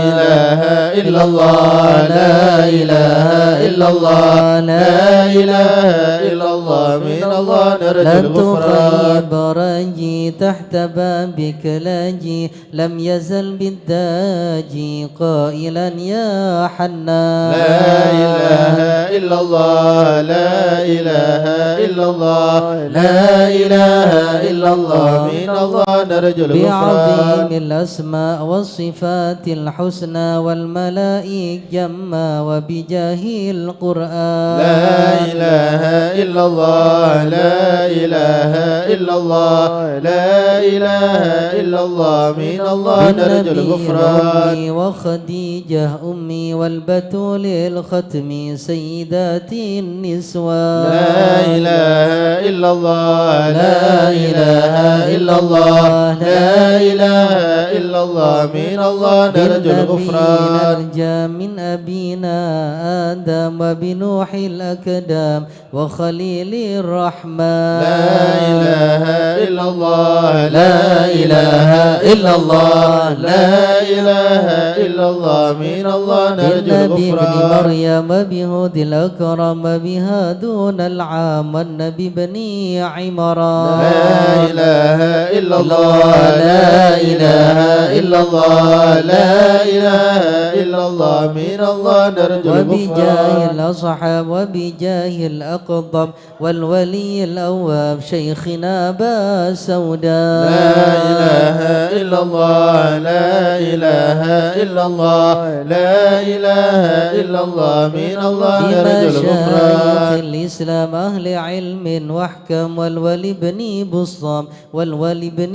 إله إلا الله لا إله إلا الله لا إله إلا الله من الله نرجو لن الغفران. تخيب رجي تحت بابك لاجي لم يزل بالداجي قائلا يا حنان. لا إله إلا الله لا إله إلا الله لا إله إلا الله من الله نرجو الغفران. بعظيم الأسماء والصفات الحسنى والملائك جما وبجاه القرآن. لا إله إلا الله لا إله إلا الله لا إله إلا الله من الله نرجو الغفران. أمي وخديجة أمي والبتول الختم سيدات النسوان. لا إله إلا الله لا إله إلا الله لا إله إلا الله من الله نرجو الغفران. نرجى من أبينا آدم وبنوح الأكدام وخليل الرحمن. لا إله إلا الله لا إله إلا الله لا إله إلا الله من الله نرجو بالنبي ابن الغفران. مريم بهود الأكرم بها دون العام والنبي بن عمران. لا إله إلا الله لا إله إلا الله لا إله إلا الله من الله نرجو وبجاه الغفران. الأصحاب وبجاه الأقضم والولي الأواب شيخنا أبا سوداء. لا إله إلا الله لا إله إلا الله لا إله إلا الله من الله نرجو بمشايخ الغفران. الإسلام أهل علم واحكم والولي بن بصام والولي بن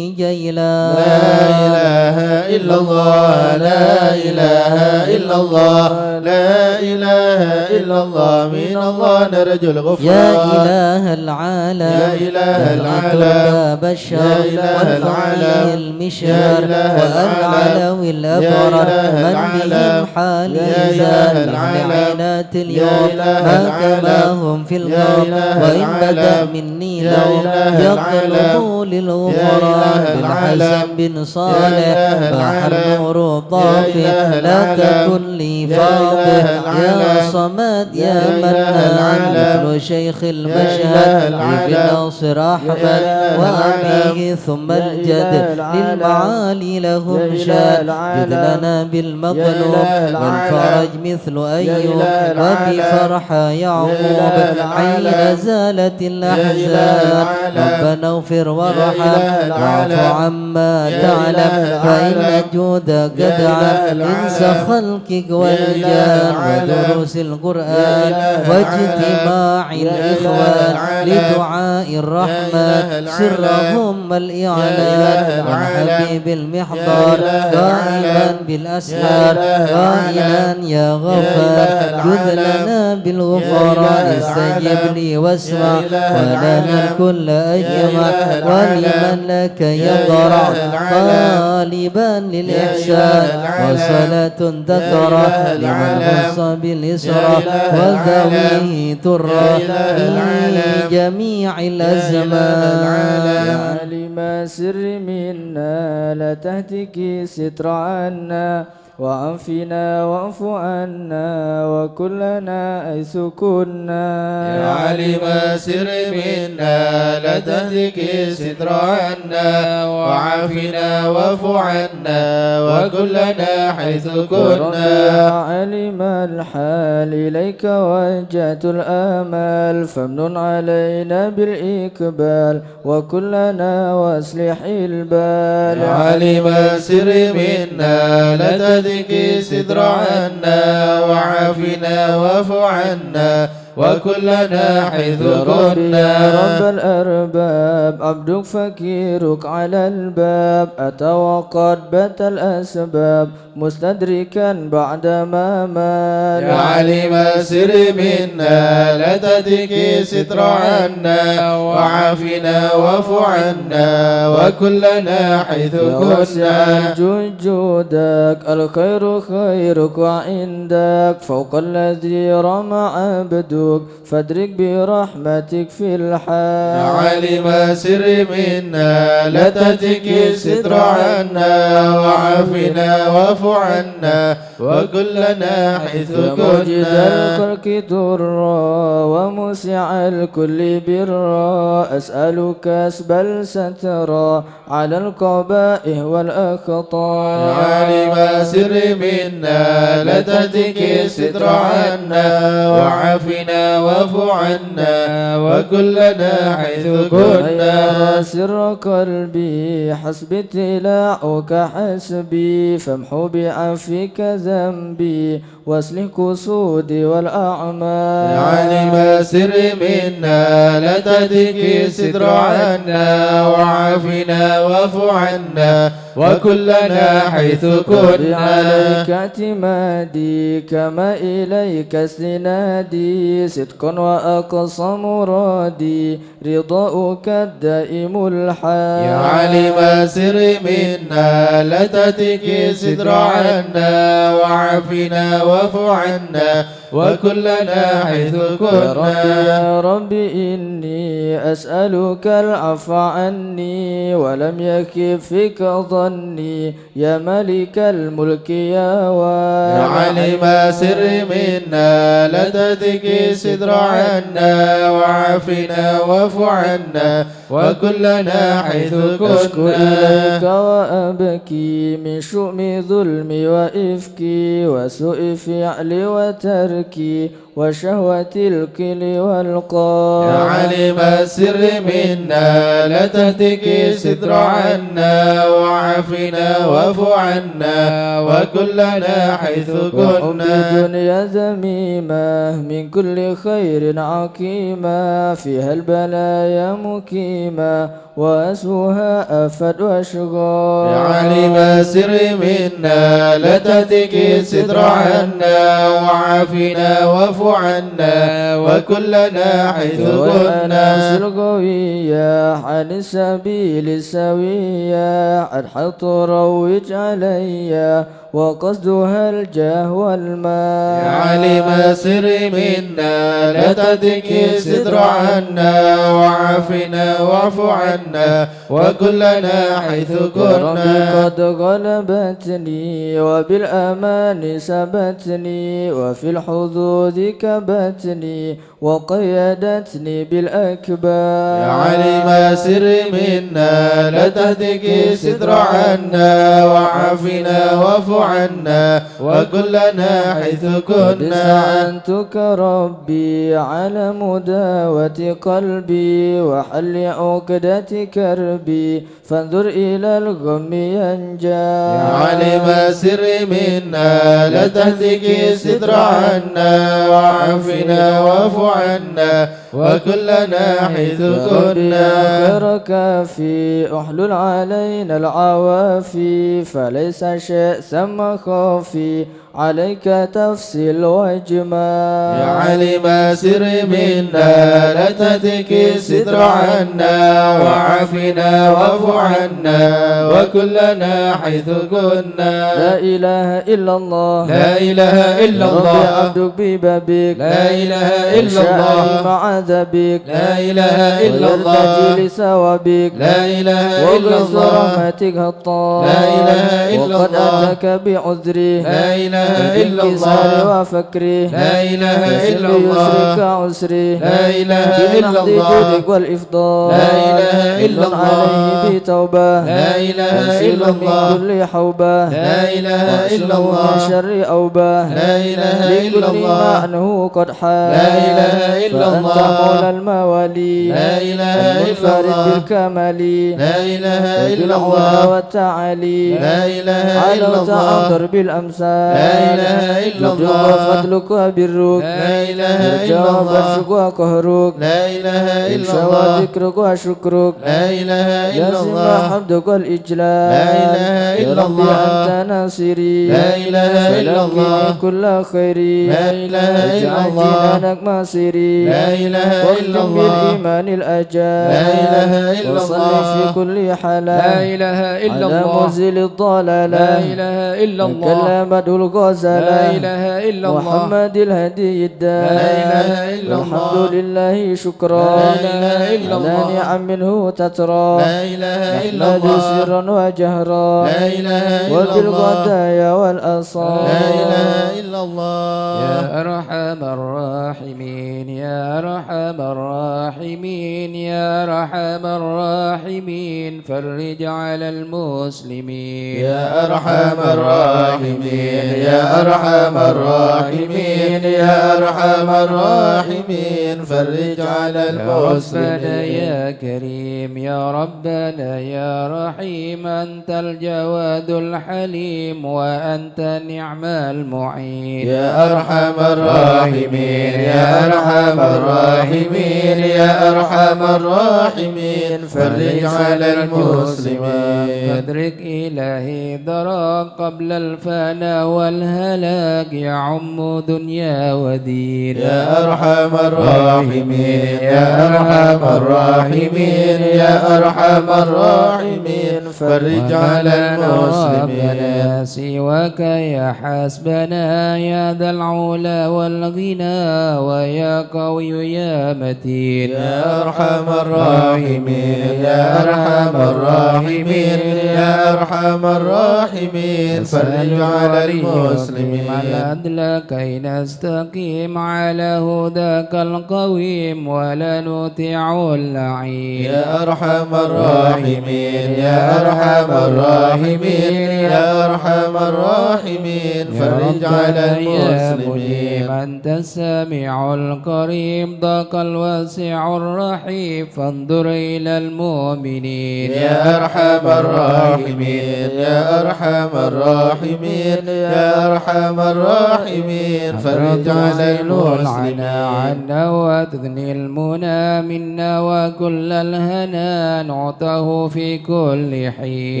جيلان. لا إله إلا الله لا إله إلا الله لا إله إلا الله من الله نرجو الغفران. يا إله العالم يا إله العالم باب الشر يا إله والفعل العالم المشهر يا إله والعلوي الأبرر يا إله من العالم بهم حال يا إله زاد العالم لعينات يا اليوم إله ما العالم كماهم في يا الغار إله وإن بدا العالم مني يا لو إله يطلبوا العالم للغفران يا إله بالحسن العالم بن صالح إله بحر العالم نور ضافي إله لا العالم تكن لي يا فاضح إله يا العالم صمد يا يا إله منان العالم مثل شيخ إله المشهد العالم ابن ناصر أحمد إله وأبيه العالم ثم يا الجد إله العالم للمعالي لهم يا إله شاد العالم جد لنا يا بالمطلوب إله العالم والفرج مثل أيوب إله العالم وبفرحة يعقوب إله العالم حين زالت الأحزان العالم ربنا اغفر وارحم إله العالم واعف عما يا تعلم إله فإن العالم جودك يا قدعا إله إنس العالم خلقك يا والجان إله العالم ودروس القرآن يا إله واجتماع العالم يا الإخوان إله العالم لدعاء يا الرحمن إله العالم سرهم يا الإعلان إله العالم والحبيب المحضر يا إله قائما العالم بالأسرار يا إله قائلا العالم يا غفار يا إله جد العالم لنا بالغفران يا إله استجب العالم لي واسمع يا إله ولنا العالم الكل أجمع إله العالم ولمن لك يا يضرع إله العالم طالبا يا للإحسان إله العالم وصلاة تكره يا إله لمن العالم خص بالإسرى يا إله وذويه ترى يا إله في العالم جميع يا الأزمان يا عالم سر منا لا تهتكي ستر عنا وعافنا واعف عنا وكلنا حيث كنا. يا علم السر منا لا تهلك الستر عنا وعافنا واعف عنا وكلنا حيث كنا. يا علم الحال إليك وجهت الآمال فامنن علينا بالإقبال وكلنا واصلح البال. يا علم السر منا لا تهلك الستر عنا وعافنا واعف عنا وكلنا حيث كنا. رب الأرباب عبدك فكيرك على الباب أتى وقد بات الأسباب مستدركا بعدما مال. يا علم السر منا لا تهلك الستر عنا وعافنا واعف عنا وكلنا حيث كنا. جودك الخير خيرك وعندك فوق الذي رمى عبدك فادرك برحمتك في الحال. يا علم السر منا لا تهلك الستر عنا وعافنا واعف عنا وكلنا حيث موجد كنا. الخلق درا وموسع الكل برا أسألك أسبل سترا على القبائح والأخطاء. يا عالم السر منا لا تهلك الستر عنا وعافنا واعف عنا وكلنا حيث كنا. سر قلبي حسبي ابتلاعك حسبي فامحو بعفوك ذنبي واصلح قصودي والأعمال. يا عالم السر منا لا تهلك الستر عنا وعافنا واعف عنا وكلنا حيث كنا. عليك اعتمادي كما إليك استنادي صدق وأقصى مرادي رضاؤك الدائم الحال. يا عالم السر منا لا تهلك الستر عنا وعافنا واعف عنا وكلنا حيث كنا. يا ربي إني أسألك العفو عني ولم يكف فيك ظني يا ملك الملك يا وارع. يا عالم السر منا لا تهلك الستر عنا وعافنا واعف عنا وكلنا حيث أشكو إليك كنا. وأبكي من شؤم ظلمي وإفكي وسوء فعلي وتركي وشهوة الكل والقال. يا عالم السر منا لا تهلك الستر عنا وعافنا واعف عنا وكلنا حيث كنا. دنيا ذميمة من كل خير عقيمة فيها البلايا مقيمة وأسوها أفد وأشغال. يا عالم السر منا لا تهلك الستر عنا وعافنا واعف عنا وكلنا حيث كنا. القوية عن السبيل السوية الحق روج علي وقصدها الجاه والمال. يا عالم السر منا لا تهلك الستر عنا وعافنا واعف عنا وكلنا حيث كنا. قد غلبتني وبالأمان سبتني وفي الحظوظ كبتني وقيدتني بالأكبار. يا عالم السر منا لا تهلك الستر عنا وعافنا واعف عنا وكلنا حيث كنا. استعنتك ربي على مداوة قلبي وحل عقدة كربي فانظر إلى الغم ينجى. يا عالم السر منا لا تهلك الستر عنا وعافنا واعف عنا وكلنا حيث كنا. خيرك في احلل علينا العوافي فليس شيء ثم خافي عليك تفصيل واجمال. يا علم سر منا لا تتك الستر عنا وعافنا واعف عنا وكلنا حيث كنا. لا إله إلا الله لا إله إلا الله ربي عبدك ببابك لا إله إلا الله مع عذابك لا إله إلا الله ويرتجي لثوابك لا إله إلا وبرز الله رحمتك هطال لا إله إلا وقد الله أتاك بعذري لا إله إلا بالكسار الله وفكري لا إله إلا بيسرك الله عسري لا إله إلا بنقض الله جودك والإفضال لا إله إلا الله عليه بتوبة لا إله إلا من الله كل حوبة لا إله إلا من الله شر أوبة لا إله إلا لكل الله ما عنه قد حال لا إله إلا فأنت الله مولى الموالي لا إله إلا المنفرد الله بالكمال لا إله إلا بالعلا الله والتعالي لا إله إلا علوت الله عن ضرب الأمثال لا إله إلا يجب الله فضلك وبرك لا إله إلا يجب الله برشك وقهرك لا إله إلا يشوى الله ذكرك وشكرك لا إله إلا يزم الله حمدك والإجلال لا إله يا إلا ربي الله أنت ناصري لا إله إلا الله فلقني كل خيري لا إله إلا اجعل الله جنانك مصيري لا إله إلا واختم الله بالإيمان الأجال لا إله إلا وصل الله في كل حال لا إله إلا على الله منزل الضلال لا إله إلا الله كلمته الغزالة لا إله إلا الله محمد الهدي الدال لا إله إلا الحمد الله لله شكرا لا إله إلا على الله نعم منه تترى لا إله إلا نحمد الله سرا وجهرا لا إله إلا الله وبالغدايا والأصال لا إله إلا الله يا أرحم الراحمين يا أرحم الراحمين يا أرحم الراحمين فرج على المسلمين يا أرحم الراحمين يا أرحم الراحمين يا أرحم الراحمين فرج على يا ربنا المسلمين يا كريم يا ربنا يا رحيم أنت الجواد الحليم وأنت نعم المعين يا أرحم الراحمين يا أرحم الراحمين يا أرحم الراحمين فرج على المسلمين فادرك إلهي درك قبل الفناء والهلاك يعم دنيا ودين يا أرحم الراحمين يا أرحم الراحمين يا أرحم الراحمين فرج على المسلمين سواك يا حسبنا يا ذا العلا والغنى ويا قوي يا متين يا أرحم الراحمين يا أرحم الراحمين يا أرحم الراحمين فرج على المسلمين العدل كي نستقيم على هداك القويم ولا نطيع اللعين يا أرحم الراحمين يا أرحم الراحمين يا أرحم الراحمين فرج على المسلمين أنت السميع الكريم ضاق الواسع الرحيم فانظر إلى المؤمنين يا أرحم الراحمين يا أرحم الراحمين يا أرحم الراحمين فرج على المسلمين عنا وتثني المنى منا وكل الهنا نعطه في كل حين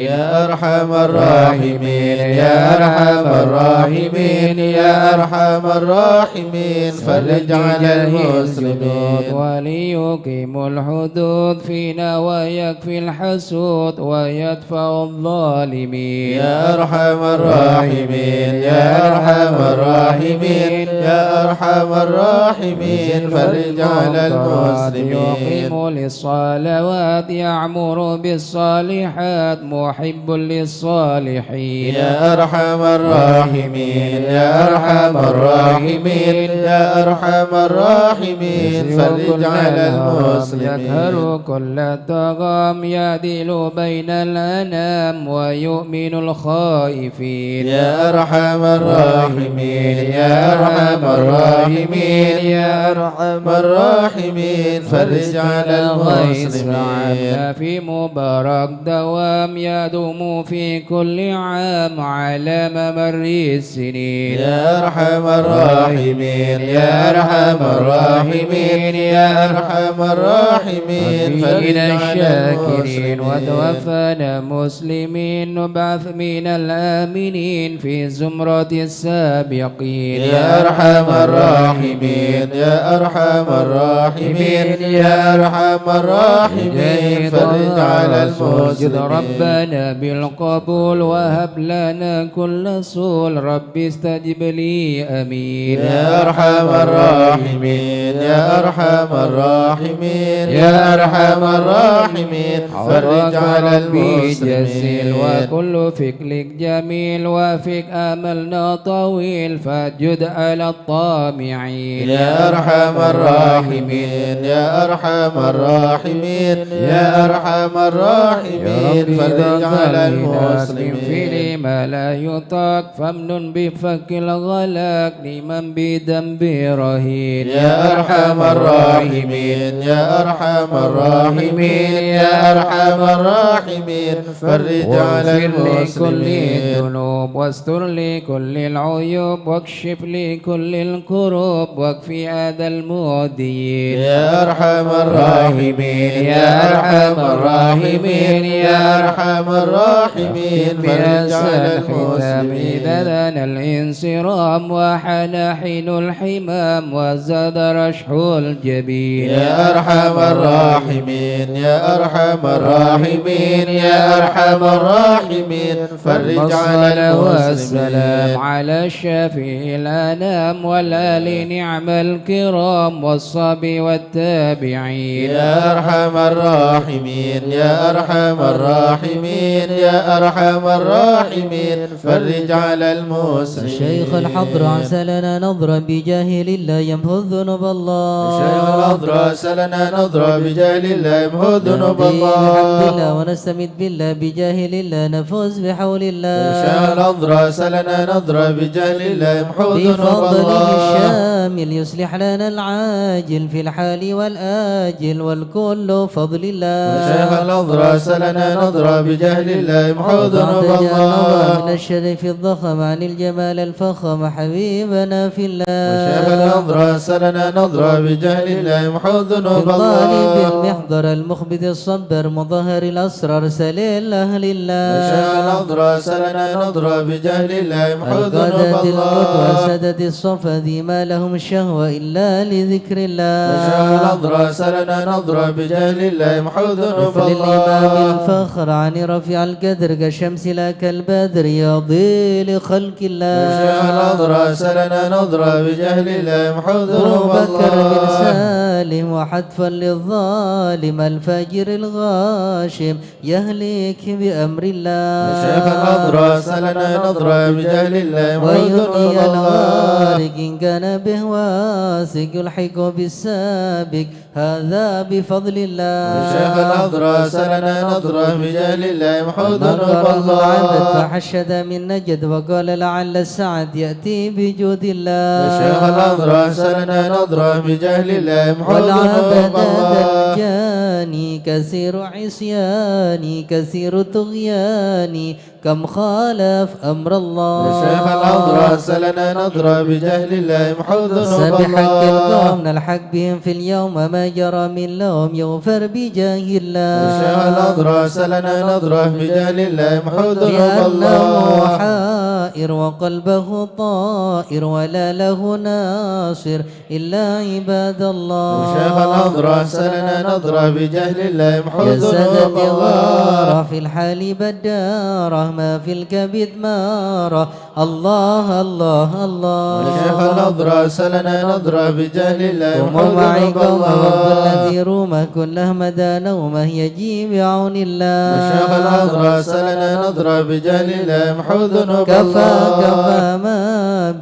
يا أرحم الراحمين يا أرحم الراحمين يا أرحم الراحمين فرج على المسلمين وليقيم الحدود فينا ويكفي الحسود ويدفع الظالمين يا أرحم الراحمين يا أرحم الراحمين يا أرحم الراحمين فرج على المسلمين يقيم للصلوات يعمر بالصالحات محب للصالحين يا أرحم الراحمين يا أرحم الراحمين يا أرحم الراحمين فرج على المسلمين يقهر كل الطغام يعدل بين الأنام ويؤمن الخائفين يا أرحم الراحمين يا أرحم الراحمين يا أرحم الراحمين فرج على المسلمين في مبارك دوام الإكرام يدوم في كل عام على ممر السنين. يا أرحم الراحمين يا أرحم الراحمين يا أرحم الراحمين من الشاكرين وتوفنا مسلمين وبعث من الآمنين في زمرة السابقين. يا أرحم الراحمين يا أرحم الراحمين يا أرحم الراحمين فرج على المسلمين. ربنا بالقبول وهب لنا كل سول رب استجب لي أمين. يا أرحم الراحمين يا أرحم الراحمين يا أرحم الراحمين فرج على المسلمين. وكل فكرك جميل وفيك أملنا طويل فجد على الطامعين. يا أرحم الراحمين يا أرحم الراحمين يا أرحم الراحمين فرج على المسلمين. في ما لا يطاق فمن بفك الغلاك لمن بذنب رهين. يا أرحم الراحمين يا أرحم الراحمين يا أرحم الراحمين فرج على المسلمين. الذنوب واستر لكل العيوب واكشف لكل الكروب واكفي أذى المؤذيين. يا أرحم الراحمين يا أرحم الراحمين يا أرحم الراحمين فرج على المسلمين. إذا دنا الانصرام وحان حين الحمام وزاد رشح الجبين. يا أرحم الراحمين يا أرحم الراحمين يا أرحم الراحمين فرج على والسلام على الشفيع الأنام والآل نعم الكرام والصحب والتابعين. يا أرحم الراحمين يا أرحم الراحمين يا أرحم الراحمين فرج على المسلمين. الشيخ الحضر عسى لنا نظرا بجاهل الله يمحو الذنوب الله. الشيخ الحضر عسى لنا نظرا بجاهل الله يمحو الذنوب الله. بحمد الله ونستمد بالله بجاهل الله نفوز بحول الله. الشيخ الحضر عسى لنا نظرا بجاهل الله يمحو الذنوب بفضله الله. الشامل يصلح لنا العاجل في الحال والآجل والكل فضل الله. الشيخ الحضر عسى لنا نظرا بجاهل الله يمحو الذنوب الله. من الشرف الضخم عن الجمال الفخم حبيبنا في الله. الشيخ الحضر عسى لنا نظرا بجاهل الله يمحو الذنوب الله. الطالب المحضر المخبت الصبر مظهر الأسرار سليل أهل الله. الشيخ الحضر عسى لنا نظرا بجاهل الله يمحو الذنوب القادة الله. القدوة سدد الصفا ذي ما لهم الشهوة إلا لذكر الله. الشيخ الحضر عسى لنا نظرا بجاهل الله يمحو الذنوب مثل الإمام الله. الفخر عن رفيع القدر كالشمس لا كالبدر يضي لخلق الله. الشيخ الحضر عسى لنا نظرا بجاهل الله يمحو الذنوب بكر بن الله. سالم وحتفا للظالم الفاجر الغاشم يهلك بأمر الله. الشيخ الحضر عسى لنا نظرا بجاهل الله يمحو الذنوب ويهدي الله. الغارق إن كان به واثق يلحق بالسابق هذا بفضل الله. الشيخ الحضر عسى لنا نظرا بجاهل الله يمحو الذنوب نظر العبد الله. فحشد من نجد وقال لعل السعد يأتي بجود الله. الشيخ الحضر عسى لنا نظرا بجاهل الله يمحو الذنوب والعبد الله. دجاني كثير عصياني كثير طغياني كم خالف أمر الله. الشيخ الحضر عسى لنا نظرا بجاهل الله يمحو الذنوب سبحك الله. القوم نلحق بهم في اليوم ما جرى من لهم يغفر بجاه الله. الشيخ الحضر عسى لنا نظرا بجاهل الله يمحو الذنوب لأنه الله. حائر وقلبه طائر ولا له ناصر إلا عباد الله. الشيخ الحضر عسى لنا نظرا بجاهل الله يمحو جسد الذنوب الله. بغارة في الحال بدارة ما في الكبد مارة الله الله الله. الشيخ الحضر عسى لنا نظرا بجاهل الله يمحو قوموا معي الذنوب قوم الله. الذي رومه كله مدى نومه يجي بعون الله. الشيخ الحضر عسى لنا نظرا بجاهل الله يمحو الذنوب كفى الله. كفى ما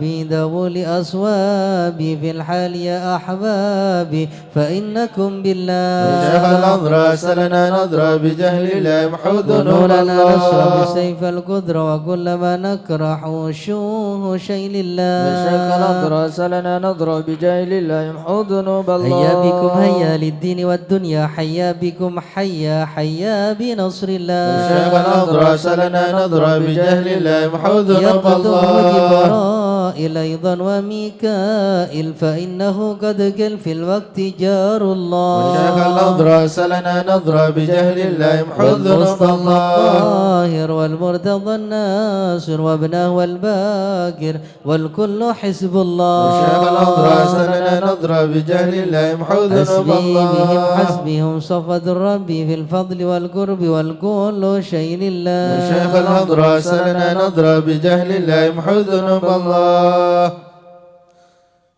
بذول أصوابي في الحال يا أحبابي فإنكم بالله. الشيخ الحضر عسى لنا نظرا بجاهل الله يمحو الذنوب ونورنا نصر الله. بسيف القدرة وكل ما نكره وشوه شيء بالشيخ لله نضرة سلنا نضرة بجاهل الله يمحو ذنوب الله. هيا بكم هيا للدين والدنيا حيا بكم حيا بنصر الله. الشيخ نضرة سلنا نضرة بجهل الله يمحو ذنوب الله. جبرائيل أيضا وميكائيل فإنه قد قل في الوقت جار الله. الشيخ نضرة سلنا نضرة بجهل الله يمحو ذنوب الله. الطاهر والمرتضى الناصر وابنه والباكر والكل حزب الله. الشيخ نضرة سلنا نضرة بجهل الله يمحو ذنوب الله. حسبهم صفد الرب في الفضل والقرب والكل شيء لله. الشيخ نضرة سلنا نضرة بجهل الله يمحو ذنوب الله.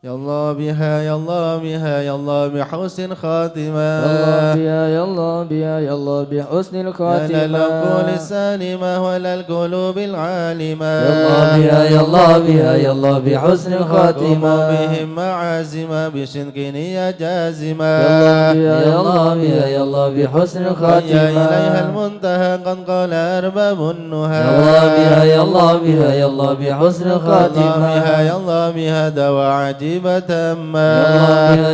يا الله بها يا الله بها يا الله بحسن خاتمة. الله بها يا الله بها يا الله بحسن الخاتمة. لا العقول السالمة ولا القلوب العالمة. يا الله بها يا الله بها يا الله بحسن الخاتمة. بهم معازمة بصدق نية جازمة. يا الله بها يا الله بحسن الخاتمة. يا إليها المنتهى قد قال أرباب النهى. يا الله بها يا الله بها يا الله بحسن الخاتمة. يا الله بها دواء عجيبة تامة.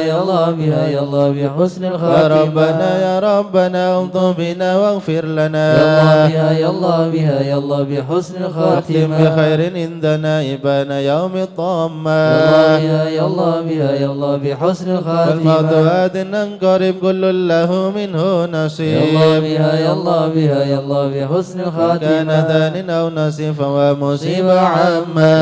يا الله بها يا الله بحسن الخاتمة. يا ربنا يا ربنا امض بنا واغفر لنا. يا الله بها يا الله بها يا الله بحسن واختم الخاتمة. بخير عندنا إبان يوم الطامة. يا الله بها يا الله بحسن الخاتمة. والموضوعات ننقرب كل له منه نصيب. يا الله بها يا الله بها يا الله بحسن الخاتمة. كان دان أو نصيب ومصيبة عامة.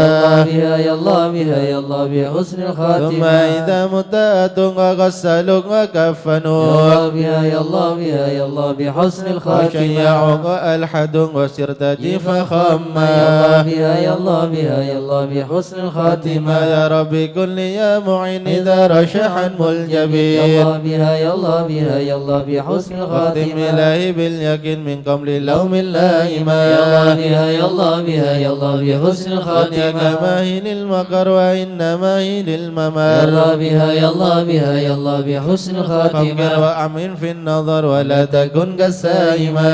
يا الله بها يا الله بحسن الخاتمة. ثم إذا متأت وغسلوا وكفنوا. يا الله بها يا الله بحسن الخاتمة. وشيعوا وألحد وسرت فخما. يا الله بها يا الله بحسن الخاتمة. يا ربي كل يا معين إذا رشحا ملجبين. يا الله بها يا الله بها يا الله بحسن واختم الخاتمة. إلهي باليقين من قبل اللوم اللائمة. يا الله بها يا الله بها يا الله بحسن الخاتمة. إنما هي للمكر وإنما هي يا للممر. الله بها يا الله بها يا الله بحسن فكر الخاتمة. وأمن في النظر ولا تكن كالسائمة.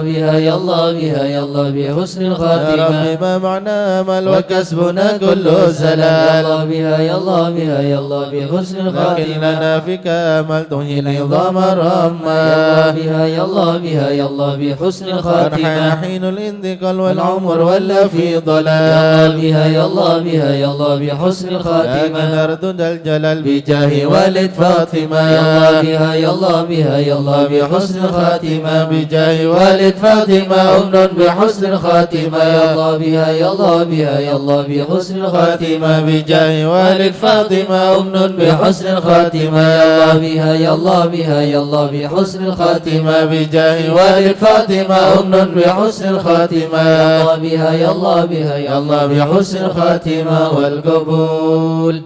بها يا الله بها يا الله بحسن يا الخاتمة. ربي ما معنى عمل وكسبنا كل يا زلال. الله بها يا الله بها يا الله بحسن لكن الخاتمة. لنا فيك أمل تهي العظام يا الله الرمى. بها يا الله بها يا الله بحسن الخاتمة. حين الانتقال والعمر ولا في يا ضلال. الله بها يا الله بها يا الله بحسن لكن الخاتمة. أردد الجلال بجاه والد فاطمة. يا الله بها يا الله بها يا الله بحسن الخاتمة. بجاه والد فاطمة أمن بحسن الخاتمة. يا الله بها يا الله بها يا الله بحسن الخاتمة. بجاه والد فاطمة أمن بحسن الخاتمة. يا الله بها يا الله بها يا الله بحسن الخاتمة. بجاه والد فاطمة أمن بحسن الخاتمة. يا الله بها يا الله بها يا الله بحسن الخاتمة والقبول.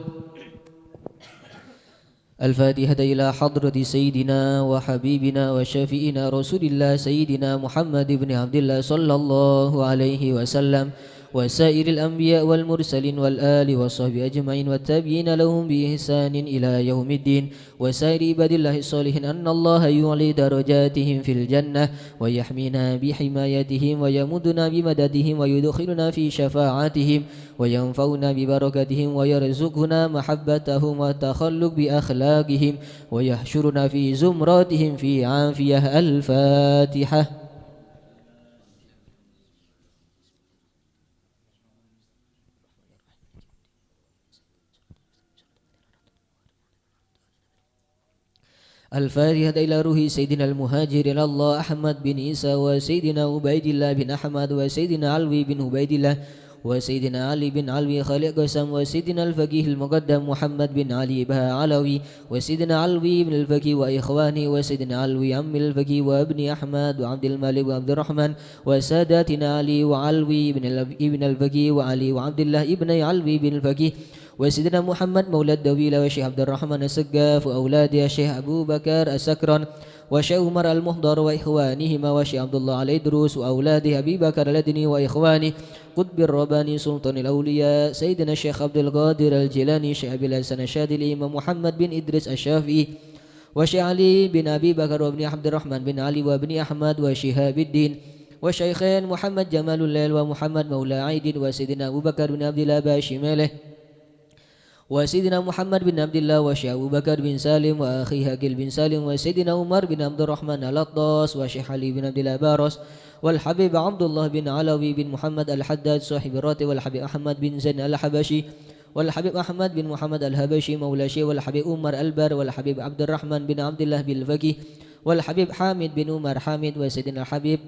الفاتحة إلى حضرة سيدنا وحبيبنا وشفيئنا رسول الله سيدنا محمد بن عبد الله صلى الله عليه وسلم وسائر الأنبياء والمرسلين والآل والصحب أجمعين والتابعين لهم بإحسان إلى يوم الدين وسائر عباد الله الصالحين أن الله يعلي درجاتهم في الجنة ويحمينا بحمايتهم ويمدنا بمددهم ويدخلنا في شفاعتهم وينفعنا ببركتهم ويرزقنا محبتهم والتخلق بأخلاقهم ويحشرنا في زمراتهم في عافية. الفاتحة. الفاتحة إلى روح سيدنا المهاجر إلى الله أحمد بن عيسى وسيدنا عبيد الله بن أحمد وسيدنا علوي بن عبيد الله وسيدنا علي بن علوي خالق قسم وسيدنا الفقيه المقدم محمد بن علي بها علوي وسيدنا علوي بن الفقيه وإخواني وسيدنا علوي عم الفقيه وابن أحمد وعبد الملك وعبد الرحمن وساداتنا علي وعلوي بن الفقيه وعلي وعبد الله ابن علوي بن الفقيه وسيدنا محمد مولى الدويلة وشيخ عبد الرحمن السقاف وأولاد الشيخ أبو بكر السكران وشيخ عمر المحضر وإخوانهما وشيخ عبد الله علي دروس وأولاده أبي بكر الأدني وإخوانه قطب الرباني سلطان الأولياء سيدنا الشيخ عبد القادر الجيلاني شيخ أبي الحسن الشاذلي الإمام محمد بن إدريس الشافعي وشيخ علي بن أبي بكر وابن عبد الرحمن بن علي وابن أحمد وشهاب الدين والشيخين محمد جمال الليل ومحمد مولى عيد وسيدنا أبو بكر بن عبد الله باشماله وسيدنا محمد بن عبد الله وشيخ أبو بكر بن سالم وأخيه هاكل بن سالم وسيدنا عمر بن عبد الرحمن الأطاس وشيخ علي بن عبد الله بارس والحبيب عبد الله بن علوي بن محمد الحداد صاحب الراتب والحبيب أحمد بن زين الحبشي والحبيب أحمد بن محمد الهبشي مولى شيخ والحبيب عمر البر والحبيب عبد الرحمن بن عبد الله بالفقيه والحبيب حامد بن عمر حامد وسيدنا الحبيب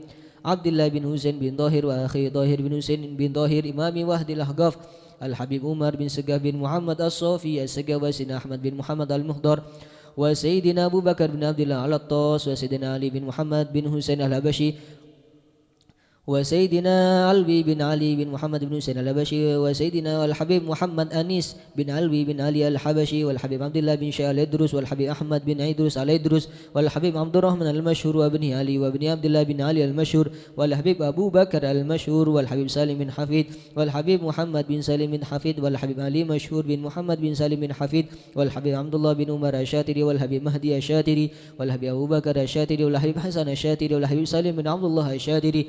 عبد الله بن حسين بن ظاهر وأخي ظاهر بن حسين بن ظاهر إمام وحد الأحقاف الحبيب عمر بن سقاف بن محمد الصوفي السقاف وسيدنا أحمد بن محمد المهدر وسيدنا أبو بكر بن عبد الله على الطاس وسيدنا علي بن محمد بن حسين الهبشي وسيدنا علوي بن علي بن محمد بن حسين الحبشي وسيدنا الحبيب محمد أنيس بن علوي بن علي الحبشي والحبيب عبد الله بن شاه الإدرس والحبيب أحمد بن عيدروس الإدرس والحبيب عبد الرحمن المشهور وابن علي وابن عبد الله بن علي المشهور والحبيب أبو بكر المشهور والحبيب سالم بن حفيد والحبيب محمد بن سالم بن حفيد والحبيب علي مشهور بن محمد بن سالم بن حفيد والحبيب عبد الله بن عمر الشاتري والحبيب مهدي الشاتري والحبيب أبو بكر الشاتري والحبيب حسن الشاتري والحبيب سالم بن عبد الله الشاتري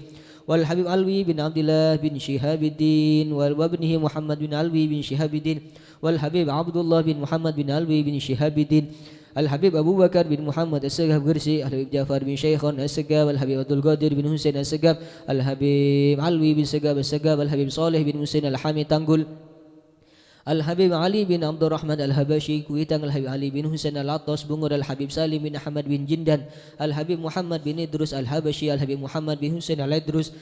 والحبيب علوي بن عبد الله بن شهاب الدين وابنه محمد بن علوي بن شهاب الدين والحبيب عبد الله بن محمد بن علوي بن شهاب الدين الحبيب أبو بكر بن محمد السقاف قرسي الحبيب جعفر بن شيخون السقاف الحبيب عبد القادر بن حسين السقاف الحبيب علوي بن السقاف الحبيب صالح بن حسين الحامي تنقل الحبيب علي بن عبد الرحمن الهبشي كويتان الحبيب علي بن حسين العطاس بنgur الحبيب سالم بن أحمد بن جندان الحبيب محمد بن إدرس الحبشي الحبيب محمد بن حسين الإدرس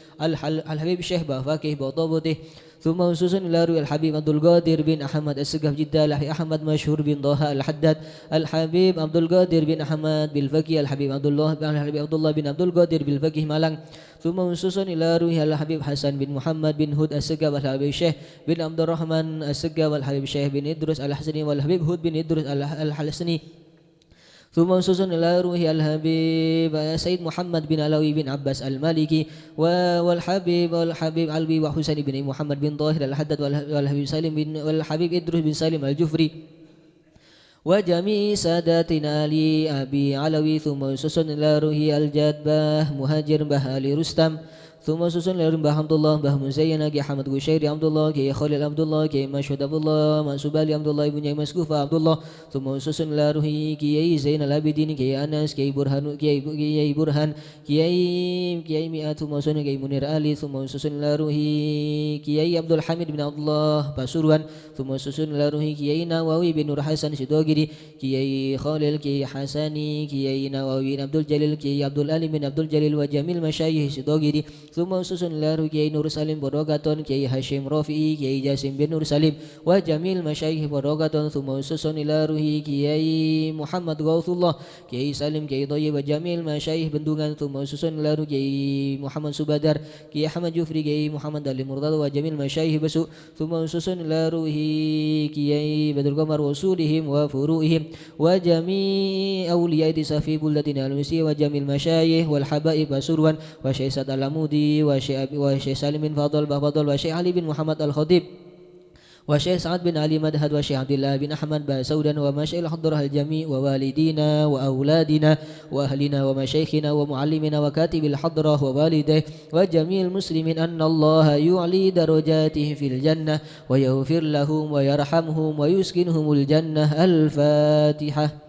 الحبيب شيخ بافاكه بوطوبته ثم خصوصا إلى روي الحبيب عبد القادر بن أحمد السقاف جدة الحبيب أحمد مشهور بن ضاها الحداد الحبيب عبد القادر بن أحمد بالفقيه الحبيب عبد الله بن عبد القادر بالفقيه مالان ثم خصوصا إلى روي الحبيب حسن بن محمد بن هود السقاف الحبيب شيخ بن عبد الرحمن السقاف والحبيب شيخ بن إدرس الحسني والحبيب هود بن إدرس الحسني ثم خصوصا إلى روح الحبيب سيد محمد بن علوي بن عباس المالكي والحبيب علوي وحسين بن محمد بن ظاهر الحداد والحبيب سالم بن والحبيب إدريس بن سالم الجفري وجميع ساداتنا لأبي علوي ثم خصوصا إلى روح الجدبة مهاجر بهالي رستم ثم سوسن لرم بحمد الله بهم مزينا كي حمد قشيري عبد الله كي خليل عبد الله كي مشهد عبد الله منصوب علي عبد الله بن مسكوف عبد الله ثم سوسن لروحي كي زين العابدين كي أنس كي برهان كي برهان كي مئات ثم سوسن كي منير علي ثم سوسن لروحي كي عبد الحميد بن عبد الله بسروان ثم سوسن لروحي كي نواوي بن نور حسن سدوغري كي خليل كي حسني كي نواوي بن عبد الجليل كي عبد العلي بن عبد الجليل وجميل مشايخ سدوغري ثم susun laru Kiai Nur Salim Bodogaton Kiai Hashim Rafi'i Kiai Jasim bin Nur Salim wa jamil masyayikh Bodogaton thumma susun laruhi Kiai Muhammad Gauthullah Kiai Salim Kiai Thayyib wa jamil masyayikh Bendungan thumma susun laru Kiai Muhammad Subadar Kiai Ahmad Jufri Kiai Muhammad Ali Murtadha wa jamil masyayikh Basu thumma susun laruhi Kiai Badrul Qamar wa usulihim wa furu'ihim wa jami' awliya safi bullatina al-Musi wa jamil masyayikh wal habaib Basurwan wa Syekh Sad Al-Amudi وشيخ سالم بن فضل وشيخ علي بن محمد الخطيب وشيخ سعد بن علي مدهد وشيخ عبد الله بن أحمد باسودا ومشايخ الحضرة الجميع ووالدينا وأولادنا وأهلنا ومشايخنا ومعلمنا وكاتب الحضرة ووالديه وجميع المسلمين أن الله يعلي درجاتهم في الجنة ويغفر لهم ويرحمهم ويسكنهم الجنة. الفاتحة.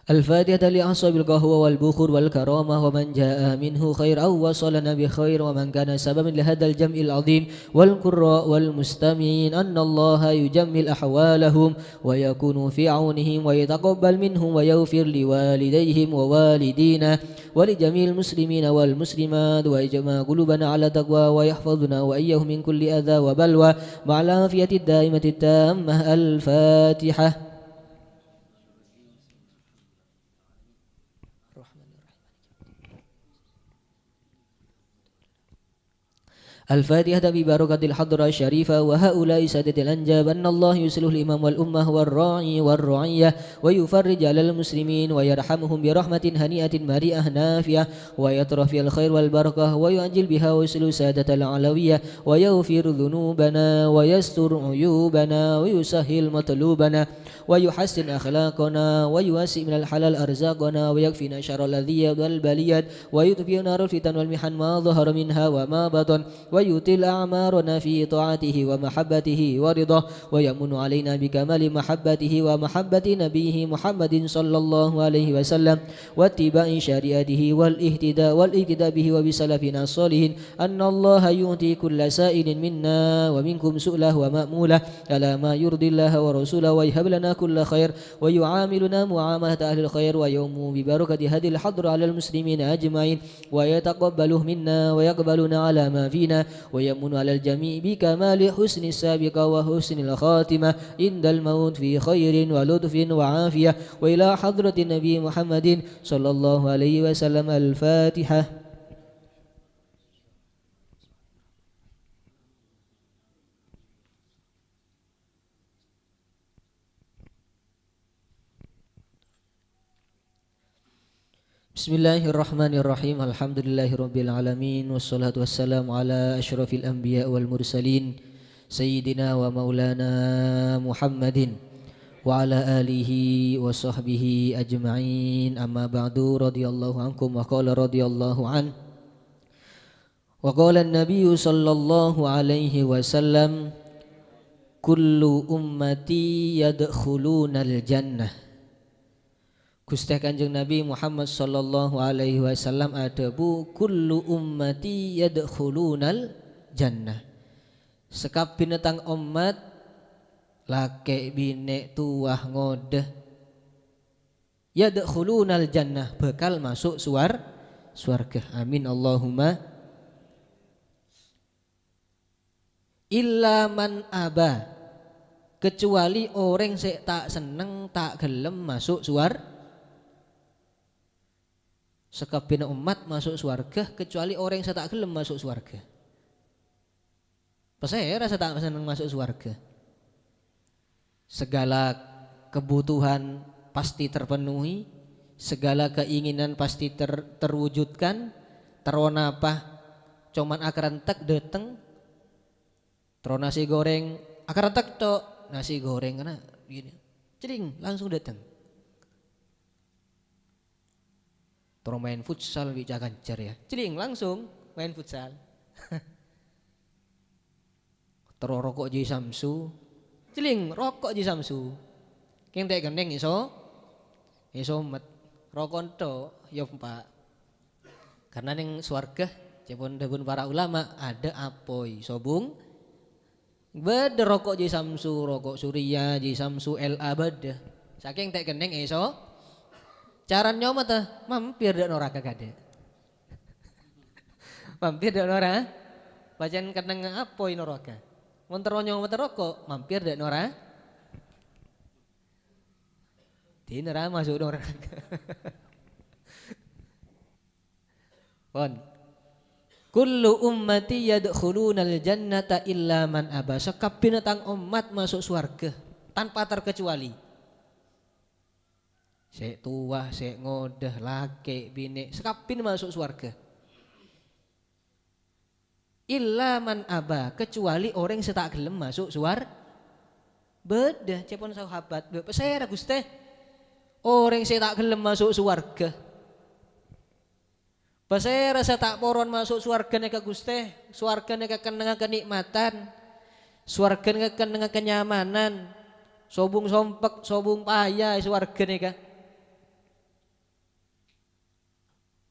الفاتحة لأصحاب القهوة والبخور والكرامة ومن جاء منه خير أو وصلنا بخير ومن كان سببا لهذا الجمع العظيم والقراء والمستمعين أن الله يجمل أحوالهم ويكون في عونهم ويتقبل منهم ويغفر لوالديهم ووالدينا ولجميع المسلمين والمسلمات ويجمع قلوبنا على تقوى ويحفظنا وإياهم من كل أذى وبلوى مع العافية الدائمة التامة. الفاتحة. الفاتحة ببركة الحضرة الشريفة وهؤلاء سادة الأنجاب أن الله يصلح الإمام والأمة والراعي والرعية ويفرج على المسلمين ويرحمهم برحمة هنيئة مريئة نافعة ويطرح في الخير والبركة ويعجل بها ويصل سادة العلوية ويغفر ذنوبنا ويستر عيوبنا ويسهل مطلوبنا ويحسن أخلاقنا ويوسع من الحلال أرزاقنا ويكفينا شر الأذية والبليات ويطفئ نار الفتن والمحن ما ظهر منها وما بطن ويطيل أعمارنا في طاعته ومحبته ورضاه ويمن علينا بكمال محبته ومحبة نبيه محمد صلى الله عليه وسلم واتباع شريعته والاهتداء به وبسلفنا الصالحين أن الله يؤتي كل سائل منا ومنكم سؤله ومأموله على ما يرضي الله ورسوله ويهب لنا كل خير ويعاملنا معاملة أهل الخير ويوم ببركة هذه الحضر على المسلمين أجمعين ويتقبله منا ويقبلنا على ما فينا ويمن على الجميع بكمال حسن السابقة وحسن الخاتمة عند الموت في خير ولطف وعافية وإلى حضرة النبي محمد صلى الله عليه وسلم. الفاتحة. Bismillahirrahmanirrahim. Alhamdulillahirabbil alamin wassalatu wassalamu ala asyrafil anbiya wal mursalin sayyidina wa maulana Muhammadin wa ala alihi wa sahbihi ajma'in. Amma ba'du, radhiyallahu ankum wa qala radhiyallahu an wa qala an-nabiy sallallahu alaihi wasallam kullu ummati yadkhulunal jannah. Gusti Kanjeng Nabi Muhammad sallallahu alaihi wasallam adabu kullu ummati yadkhulunal jannah. Sekab binatang umat laki bine tuah ngodeh yadkhulunal jannah bakal masuk surga. Amin Allahumma. Illa man aba, kecuali orang sing tak seneng tak gelem masuk surga. Sekabehna umat masuk surga kecuali orang yang tak gelem masuk surga. Saya rasa tak senang masuk surga. Segala kebutuhan pasti terpenuhi, segala keinginan pasti terwujudkan. Terona apa? Cuman akaran tek dateng. Terona nasi goreng, akaran tek tok nasi goreng karena gini. Cering langsung datang. Terus main futsal bisa ganjar ya, celing langsung main futsal. Terus rokok di Samsu, celing rokok di Samsu. Keng tak gendeng iso met rokok to ya Pak. Karena neng swarga cepon debun para ulama ada apoi sobung. Beda rokok di Samsu, rokok Surya di Samsu LA beda. Saking tak gendeng iso. Cara nyomat mampir dak neraka kade. Mampir dak neraka. Pancen keneng apoi neraka. Mun nyomat rokok mampir dak neraka. Di neraka masuk neraka. Pon. Kullu ummati yadkhulunal jannata illa man aba. Sakabeh binatang umat masuk surga tanpa terkecuali. Sek tua, sek ngodah, laki, bini, sekapin masuk surga. Illa man aba, kecuali orang yang tak gelem masuk surga. Beda, cepon sahabat. Saya Gusti, orang yang tak gelem masuk surga. Saya rasa tak poron masuk surga neka Gusti, surga neka kenang kenikmatan, surga neka kenang kenyamanan, sobung sompek, sobung payah surga neka.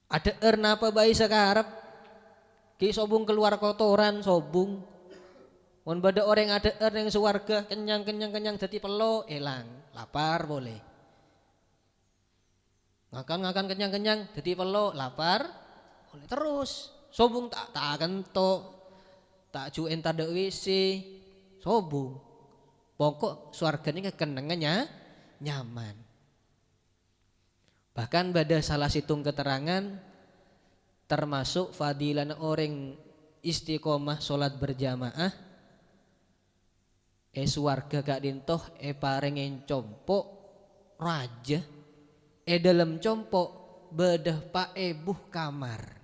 Ada apa bayi sekarang ki sobung keluar kotoran sobung. Mun bada orang ada yang suwarga kenyang dadi pelo elang, lapar boleh. Ngakan kenyang dadi pelo lapar boleh terus. Sobung tak kentok, tak ju entar dek WC, sobung. Pokok suargane kekenengannya nyaman. Bahkan pada salah situng keterangan termasuk fadilan orang istiqomah salat berjamaah swarga gak dintoh parengen compok raja dalam compok bedah pak buh kamar.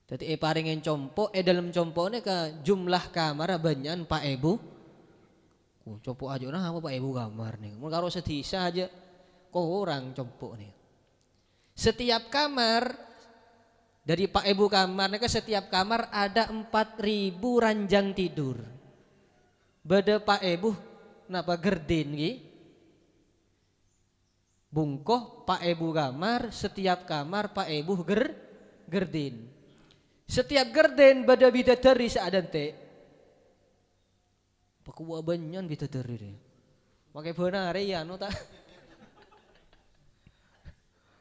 Jadi parengen compok dalam compoknya ke jumlah kamar banyak pak ebu. Compok aja nah apa pak ebu kamar nih. Mau karo sedisa aja kok orang compok nih. Setiap kamar dari pak ebu kamar nih ke setiap kamar ada 4.000 ranjang tidur. Beda pak ebu napa gerdin ki? Bungkoh pak ebu kamar setiap kamar pak ebu gerdin. Setiap gerdin beda bidadari seadante. Pakuwa banyan bidadari. Pakai benar ya no tak.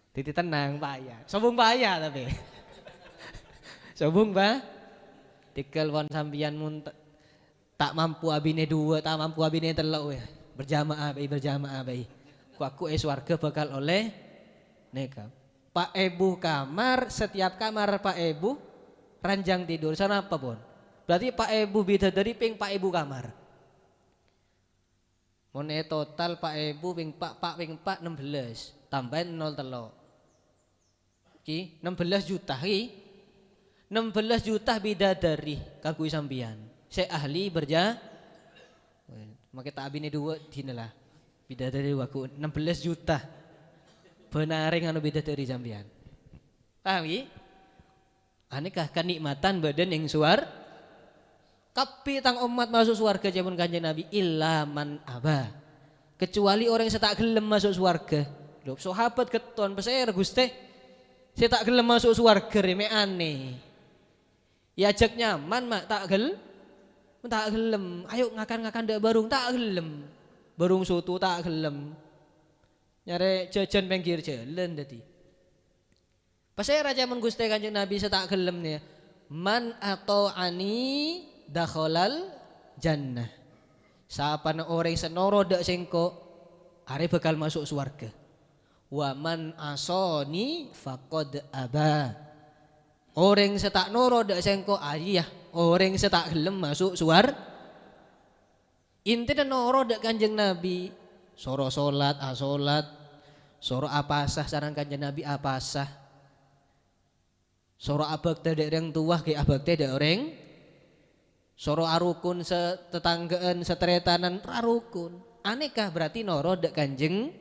Titi tenang Pak ya. Sombong Pak ya tapi. Sombong Pak. Tikel won sambian mun tak mampu abine dua, tak mampu abine telok ya. Berjamaah bayi. Aku swarga bakal oleh neka. Pak ebu kamar, setiap kamar Pak ebu ranjang tidur. Sana apa pun? Berarti Pak ebu bidadari ping Pak ebu kamar. Mone total Pak ebu ping Pak 16 tambahin 0 telok. Ki 16 juta ki. 16 juta bidadari kagui sambian. Saya ahli Maka tak abine dua dinalah. Bidadari waku 16 juta. Benaring anu bidadari sambian. Paham ki? Anekah kenikmatan badan yang suar kapi tang umat masuk surga zaman kanjeng Nabi illa man aba. Kecuali orang yang tak gelem masuk surga. Lho sahabat keton peser Gusti. Saya tak gelem masuk surga reme aneh. Ya ajak nyaman mak tak gelem. Ayo ngakan ndak barung tak gelem. Barung soto tak gelem. Nyare jajan pinggir jalan dadi. Pas saya raja mun Gusti Kanjeng Nabi setak gelem nih. Man atau ani dakhalal jannah. Sapana orang senoro dak sengko are bakal masuk surga. Wa man asoni faqad aba. Orang setak noro dak sengko ayah. Orang setak gelem masuk surga. Intinya noro dak Kanjeng Nabi. Soro solat, asolat. Soro apasah sareng Kanjeng Nabi apasah. Soro abak tidak orang tua ke abak tidak orang. Soro arukun setetanggaan seteretanan rarukun. Anehkah berarti noro dak Kanjeng.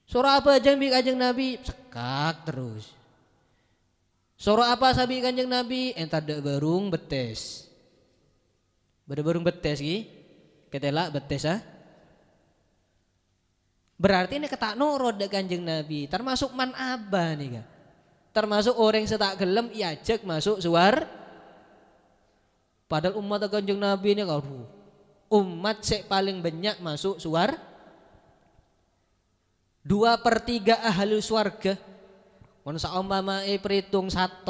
Soro apa aja bi Kanjeng Nabi sekak terus. Soro apa sabi Kanjeng Nabi entar dak barung betes. Beda barung betes ki. Ketela betes ah. Berarti ini ketak noro dak Kanjeng Nabi termasuk man aba nih kan. Termasuk orang setak gelem iajak masuk suar. Padahal umat Kanjeng Nabi ini kalau umat sek paling banyak masuk suar. 2/3 ahli swarga. Mun saumpama perhitung 100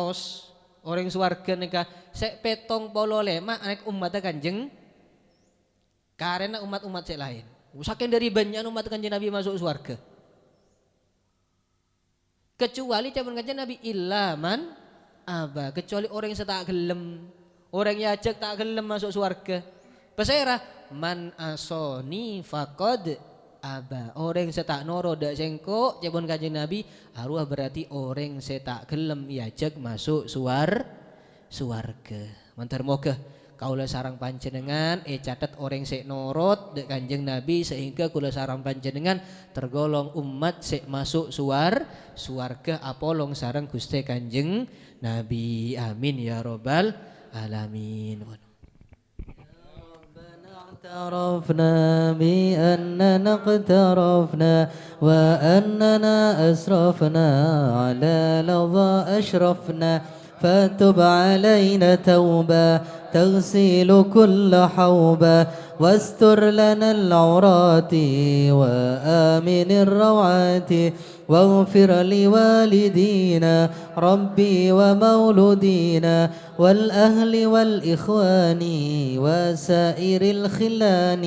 orang swarga nika sek 75 anek umat Kanjeng. Karena umat-umat sek lain. Saking dari banyak umat Kanjeng Nabi masuk swarga. Kecuali zaman Kanjeng Nabi ilaman aba, kecuali orang yang tak gelem, orang yang ajak tak gelem masuk surga. Peserah man asoni faqad aba, orang yang tak noro dak sengko zaman Kanjeng Nabi arwah berarti orang yang tak gelem iajak masuk surga. Mantar moga kaula sarang panjenengan catat orang sek norot dek Kanjeng Nabi sehingga kula sarang panjenengan tergolong umat sek masuk suarga apolong sarang Gusti Kanjeng Nabi. Amin ya robbal alamin. اعترفنا بأننا اقترفنا وأننا أسرفنا على لظى أشرفنا فتب علينا توبة تغسل كل حوبة واستر لنا العورات وآمن الروعات واغفر لوالدينا ربي ومولودينا والأهل والإخوان وسائر الخلان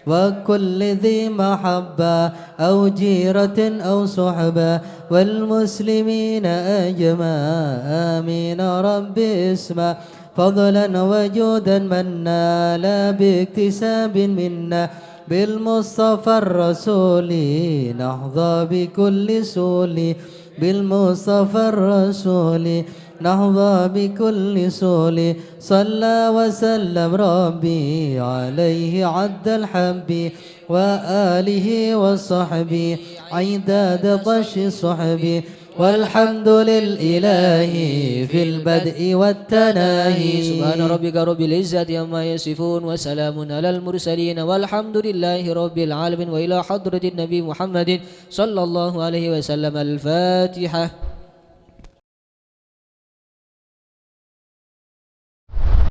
وكل ذي محبة أو جيرة أو صحبة والمسلمين أجمع آمين رب اسمع فضلا وجودا منا لا باكتساب منا بالمصطفى الرسول نحظى بكل سول بالمصطفى الرسول نحظى بكل سول صلى وسلم ربي عليه عد الحب وآله وصحبه عداد طش صحبه والحمد للإله في البدء والتناهي سبحان ربك رب العزة عما يصفون وسلام على المرسلين والحمد لله رب العالمين. وإلى حضرة النبي محمد صلى الله عليه وسلم. الفاتحة.